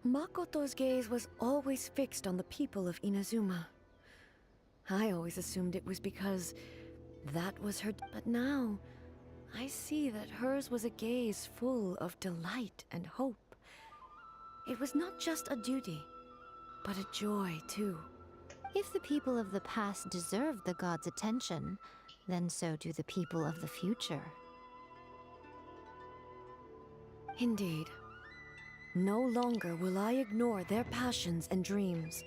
Makoto's gaze was always fixed on the people of Inazuma. I always assumed it was because that was her, but now I see that hers was a gaze full of delight and hope. It was not just a duty, but a joy too. If the people of the past deserve the god's attention, then so do the people of the future. Indeed. No longer will I ignore their passions and dreams.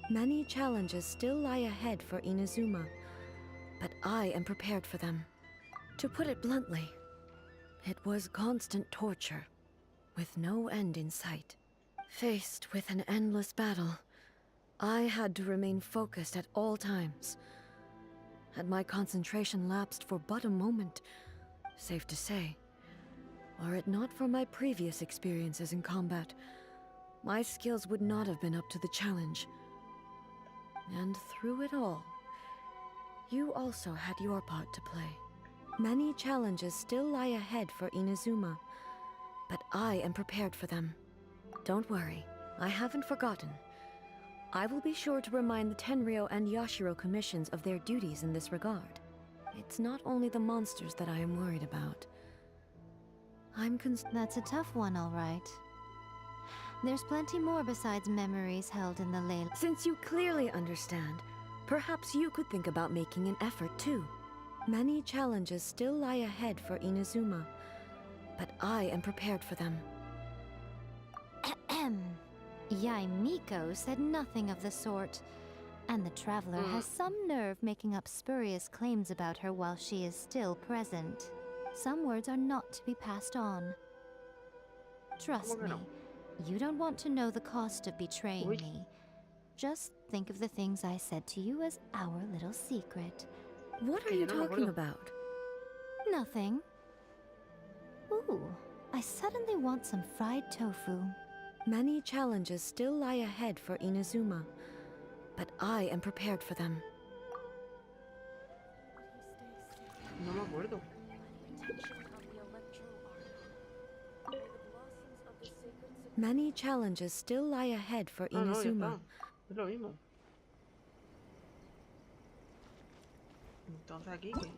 Many challenges still lie ahead for Inazuma, but I am prepared for them. To put it bluntly, it was constant torture, with no end in sight. Faced with an endless battle, I had to remain focused at all times. Had my concentration lapsed for but a moment, safe to say, were it not for my previous experiences in combat, my skills would not have been up to the challenge. And through it all, you also had your part to play. Many challenges still lie ahead for Inazuma, but I am prepared for them. Don't worry, I haven't forgotten. I will be sure to remind the Tenryou and Yashiro commissions of their duties in this regard. It's not only the monsters that I am worried about. That's a tough one, all right. There's plenty more besides memories held in the ley. Since you clearly understand, perhaps you could think about making an effort too. Many challenges still lie ahead for Inazuma, but I am prepared for them. Miko said nothing of the sort. And the Traveler has some nerve making up spurious claims about her while she is still present. Some words are not to be passed on. Trust me, you don't want to know the cost of betraying me. Just think of the things I said to you as our little secret. What are you talking about? Nothing. Ooh, I suddenly want some fried tofu. Many challenges still lie ahead for Inazuma, but I am prepared for them. No me acuerdo. Many challenges still lie ahead for Ah, no, ya Inazuma. está. Es lo mismo. Entonces aquí, ¿qué?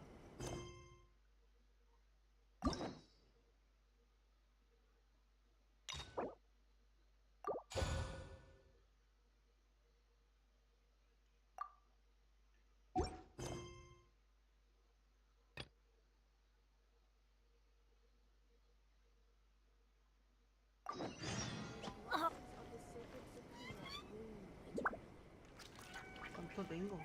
¿Cuánto tengo?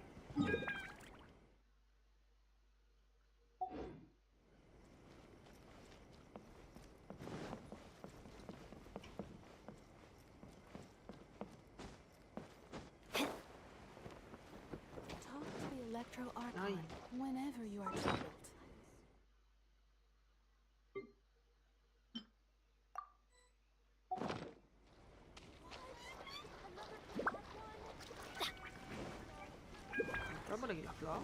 Talk to the Electro Ay. Archon whenever you are troubled. ¿Está por aquí la flor?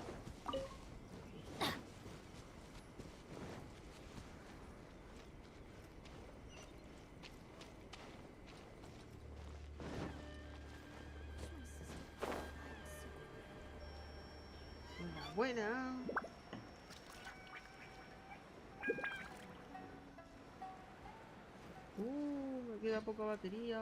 Buena. Me queda poca batería.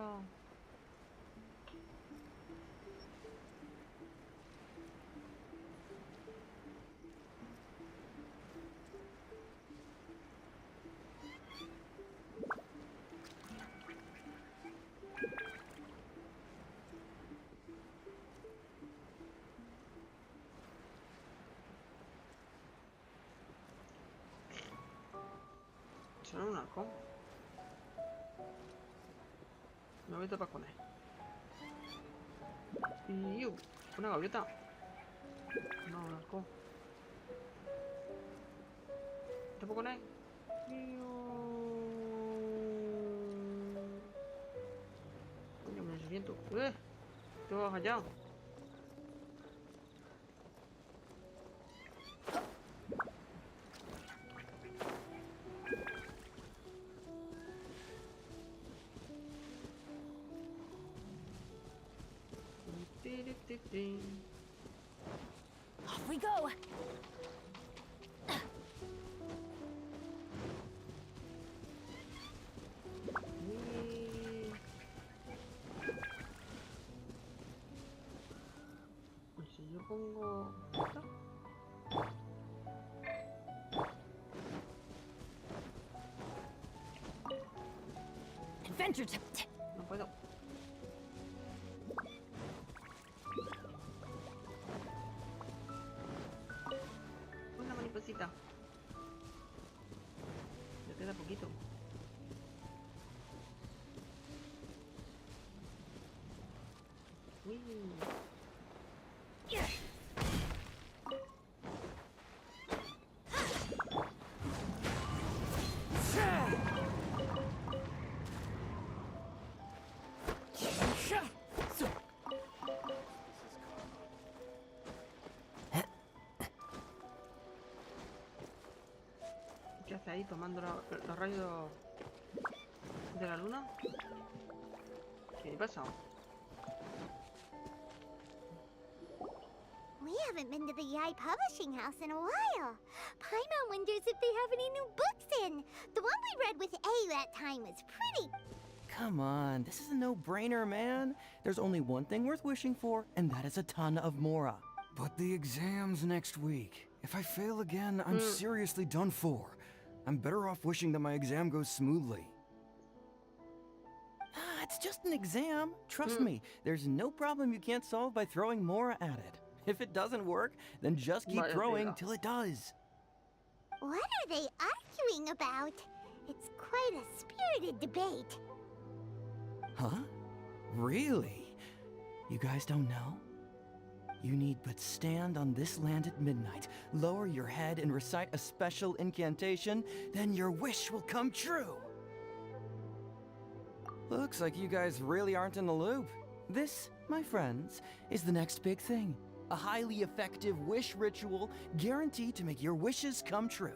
Suena un halcón. Me voy a tapar con él. Y una gaviota. No, un halcón. ¿Tapo con él? Coño, me desoriento. ¿Qué vas allá? Off we go! Si yo pongo esta. Adventure time! No puedo. Una mariposita. Me queda poquito. Uy. ¿Qué hace ahí tomando los rayos de la luna? ¿Qué pasa? We haven't been to the Yai Publishing House in a while. Paimon wonders if they have any new books in. The one we read with A that time was pretty. Come on, this is a no-brainer, man. There's only one thing worth wishing for, and that is a ton of Mora. But the exam's next week. If I fail again, I'm seriously done for. I'm better off wishing that my exam goes smoothly. Ah, it's just an exam. Trust me, there's no problem you can't solve by throwing Mora at it. If it doesn't work, then just keep Vaya throwing tela. till it does. What are they arguing about? It's quite a spirited debate. Huh? Really? You guys don't know? You need but stand on this land at midnight, lower your head and recite a special incantation, then your wish will come true. Looks like you guys really aren't in the loop. This, my friends, is the next big thing. A highly effective wish ritual guaranteed to make your wishes come true.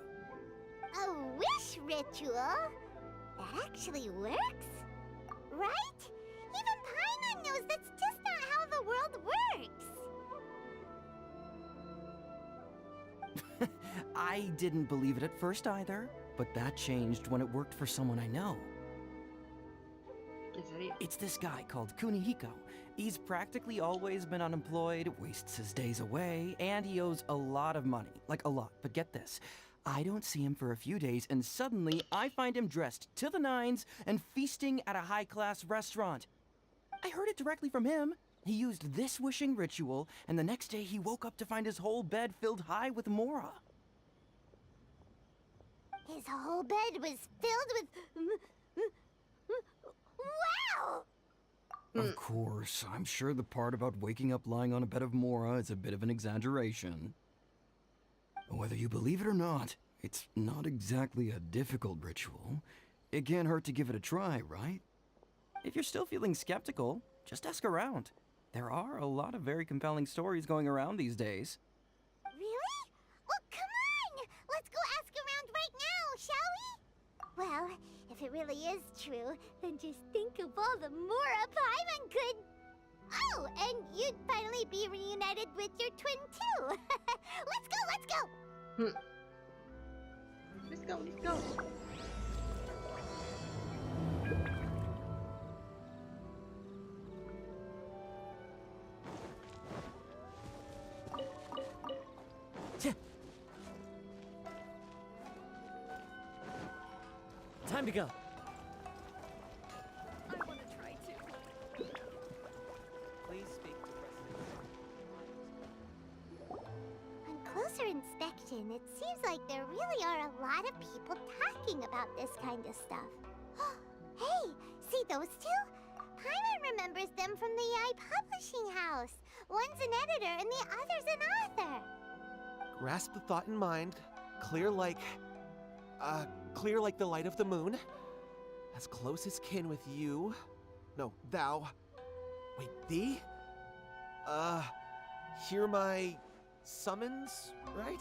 A wish ritual? That actually works? Right? Even Paimon knows that's just not how the world works. I didn't believe it at first either, but that changed when it worked for someone I know. ¿En serio? It's this guy called Kunihiko. He's practically always been unemployed, wastes his days away, and he owes a lot of money. Like, a lot. But get this. I don't see him for a few days, and suddenly I find him dressed to the nines and feasting at a high-class restaurant. I heard it directly from him. He used this wishing ritual, and the next day he woke up to find his whole bed filled high with mora. His whole bed was filled with... Wow! Of course, I'm sure the part about waking up lying on a bed of mora is a bit of an exaggeration. Whether you believe it or not, it's not exactly a difficult ritual. It can't hurt to give it a try, right? If you're still feeling skeptical, just ask around. There are a lot of very compelling stories going around these days. Really? Well, come on! Let's go ask around right now, shall we? Well, if it really is true, then just think of all the mora Paimon could... Oh, and you'd finally be reunited with your twin, too! Let's go, let's go! Let's go, let's go. Time to go. I want to try too. Please speak to President. On closer inspection, it seems like there really are a lot of people talking about this kind of stuff. Hey, see those two? Paimon remembers them from the AI publishing house. One's an editor and the other's an author. Grasp the thought in mind. Clear like the light of the moon. As close as kin with you. No, thou. Wait, thee? Hear my summons, right?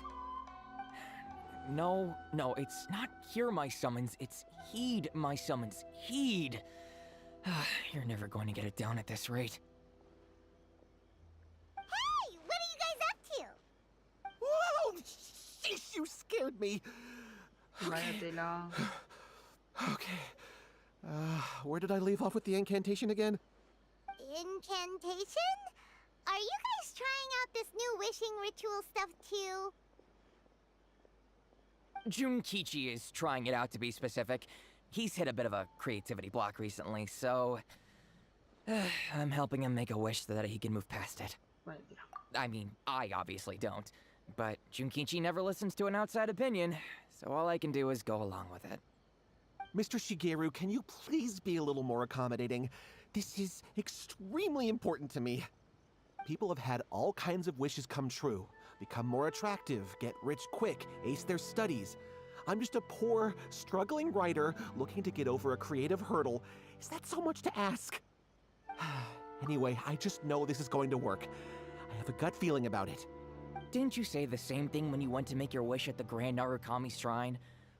No, it's not hear my summons, it's heed my summons. Heed! You're never going to get it down at this rate. Hey, what are you guys up to? Whoa! Sheesh, you scared me. Váyatela. Okay. Where did I leave off with the incantation again? Incantation? Are you guys trying out this new wishing ritual stuff too? Junkichi is trying it out, to be specific. He's hit a bit of a creativity block recently, so... I'm helping him make a wish so that he can move past it. Váyatela. I mean, I obviously don't. But Junkichi never listens to an outside opinion, so all I can do is go along with it. Mr. Shigeru, can you please be a little more accommodating? This is extremely important to me. People have had all kinds of wishes come true. Become more attractive, get rich quick, ace their studies. I'm just a poor, struggling writer looking to get over a creative hurdle. Is that so much to ask? Anyway, I just know this is going to work. I have a gut feeling about it. Didn't you say the same thing when you went to make your wish at the Grand Narukami Shrine?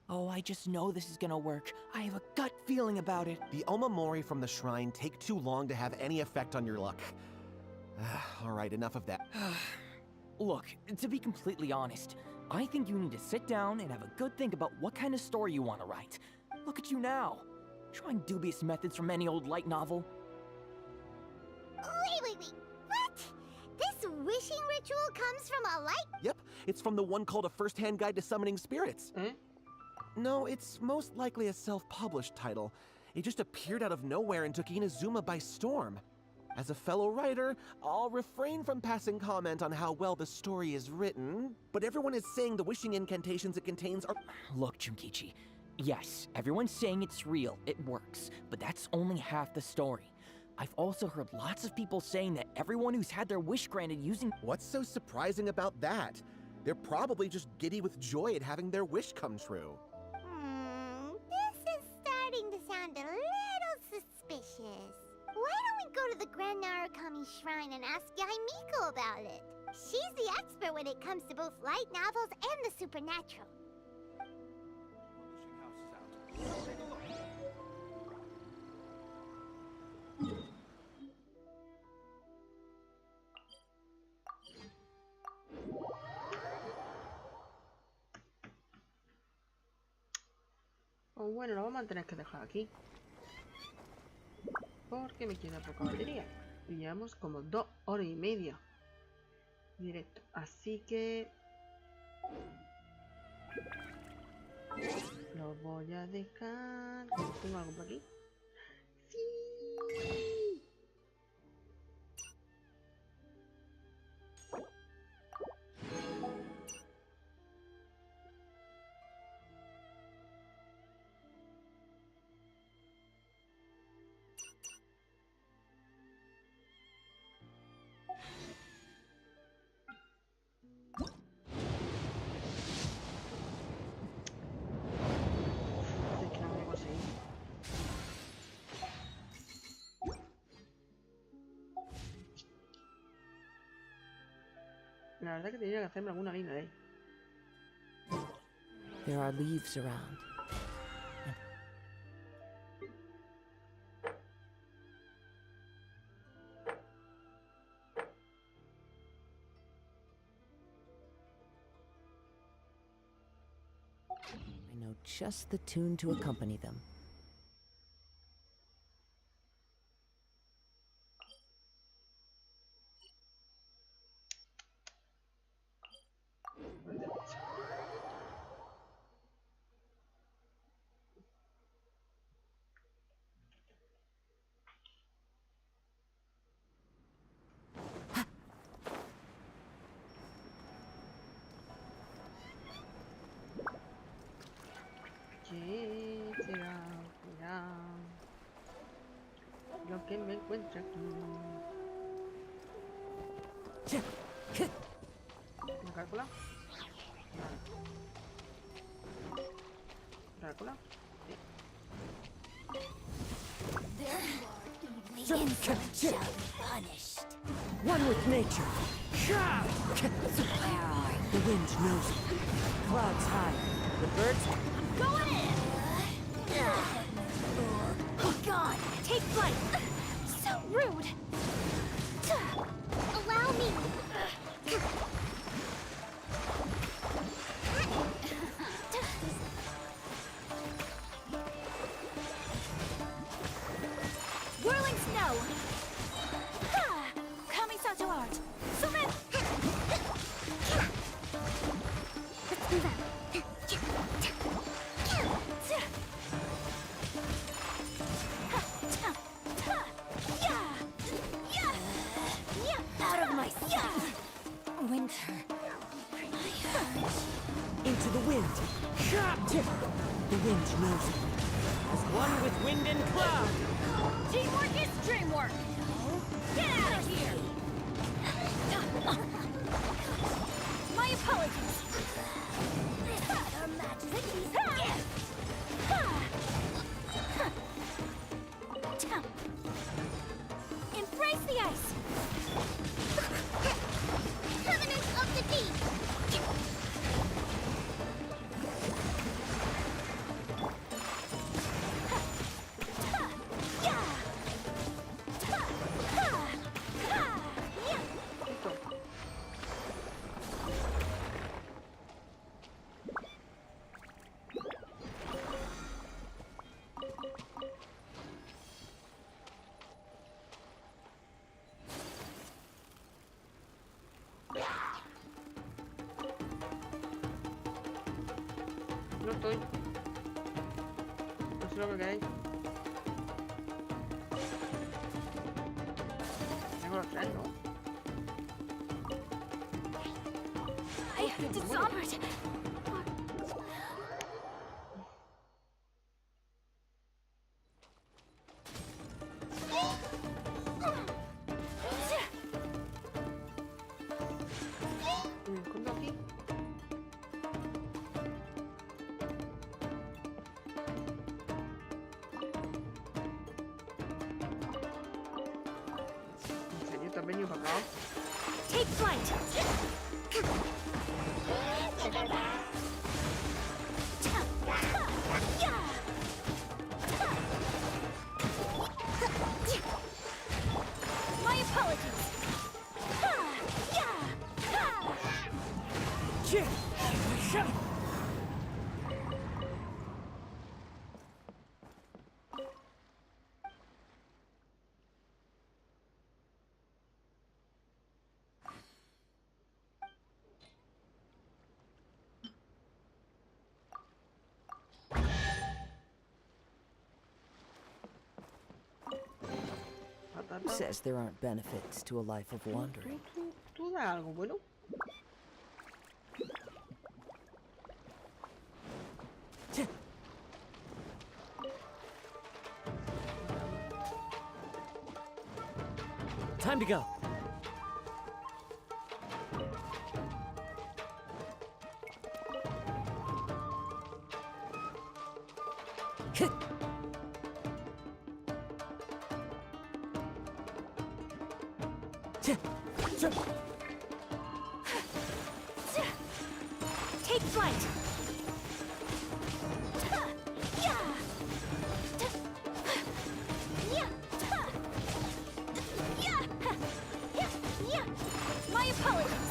Oh, I just know this is gonna work. I have a gut feeling about it. The Omamori from the shrine take too long to have any effect on your luck. All right, enough of that. Look, to be completely honest, I think you need to sit down and have a good think about what kind of story you want to write. Look at you now, trying dubious methods from any old light novel. Wait. What? This wishing ritual comes from a light? Yep, it's from the one called A First-Hand Guide to Summoning Spirits. Eh? No, it's most likely a self-published title. It just appeared out of nowhere and took Inazuma by storm. As a fellow writer, I'll refrain from passing comment on how well the story is written, but everyone is saying the wishing incantations it contains are— Look, Junkichi, yes, everyone's saying it's real, it works, but that's only half the story. I've also heard lots of people saying that everyone who's had their wish granted using— What's so surprising about that? They're probably just giddy with joy at having their wish come true. This is starting to sound a little suspicious. wishes. Why don't we go to the Grand Narukami Shrine and ask Yai Miko about it? She's the expert when it comes to both light novels and the supernatural. Pues bueno, lo vamos a tener que dejar aquí. Porque me queda poca batería. Y llevamos como 2 horas y media directo. Así que lo voy a dejar. ¿Tengo algo por aquí? Sí. Es que no voy a conseguir. La verdad que tendría que hacerme alguna línea de ahí. There are leaves around. I know just the tune to accompany them. ¿Qué será lo que me encuentra aquí? ¿Me calcula? ¿Calcula? One with nature. Where are you? The wind knows it. Clouds high. The birds. Going in! Be gone! Take flight! So rude! Allow me! Whirling snow! Kamisato art! Sumen! Let's move out. Out of my sight! Winter. Into the wind. The wind knows it. As one with wind and cloud. Teamwork is dreamwork! Get out of here! My apologies! Her Majesty's gift! Embrace the ice! Covenant of the Deep! No estoy. No sé lo que queréis. Tengo los tres, ¿no? Dishonored! Me escondo aquí. venido para acá. Take flight. My apologies. Patata. Says there aren't benefits to a life of wandering. ¿Tú da algo bueno? Time to go. Take flight. My apologies.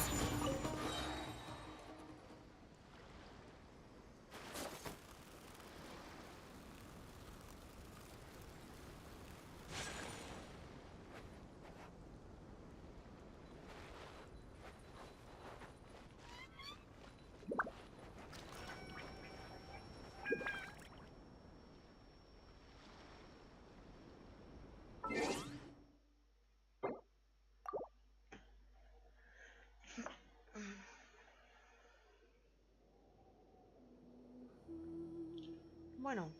Bueno,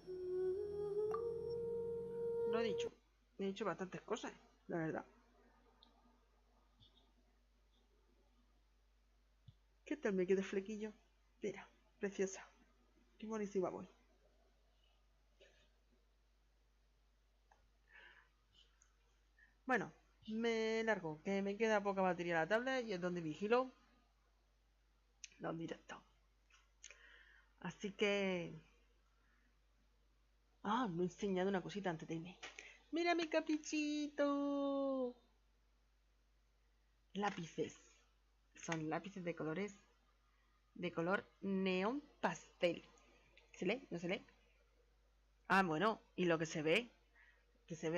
lo he dicho. He dicho bastantes cosas, la verdad. ¿Qué tal me queda flequillo? Mira, preciosa. Qué buenísima voy. Bueno, me largo, que me queda poca batería en la tablet y es donde vigilo los directos. Así que... Ah, me he enseñado una cosita antes de irme. ¡Mira mi caprichito! Lápices. Son lápices de colores de color neón pastel. ¿Se lee? ¿No se lee? Ah, bueno, y lo que se ve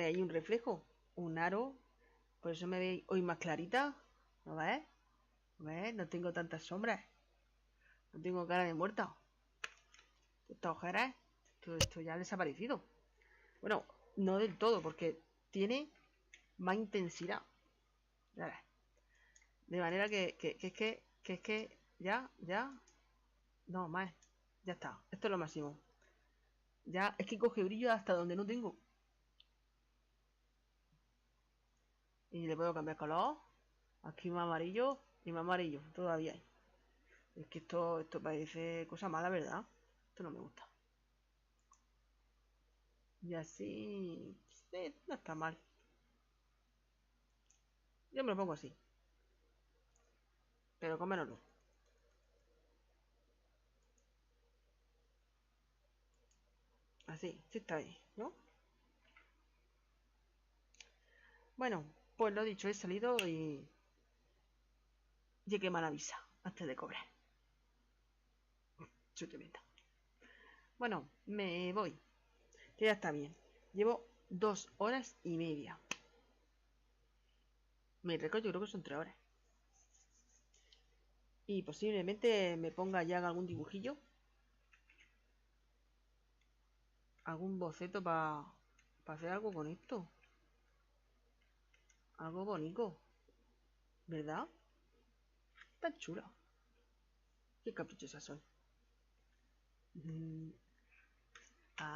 ahí un reflejo, un aro. Por eso me veis hoy más clarita. ¿No ves? ¿No ves? No tengo tantas sombras. No tengo cara de muerta. Estas ojeras, esto ya ha desaparecido. Bueno, no del todo, porque tiene más intensidad. De manera que es que ya, no, más. Ya está. Esto es lo máximo. Ya, es que coge brillo hasta donde no tengo. Y le puedo cambiar color. Aquí más amarillo y más amarillo. Todavía hay. Es que esto parece cosa mala, ¿verdad? Esto no me gusta. Y así... no está mal. Yo me lo pongo así. Pero con menos luz. Así, sí está ahí, ¿no? Bueno, pues lo dicho, he salido y... llegué mal avisa antes de cobrar. Soy tremenda. Bueno, me voy. Que ya está bien. Llevo 2 horas y media. Mi récord yo creo que son 3 horas. Y posiblemente me ponga ya algún dibujillo. Algún boceto para hacer algo con esto. Algo bonito. ¿Verdad? Está chula. Qué caprichosas son.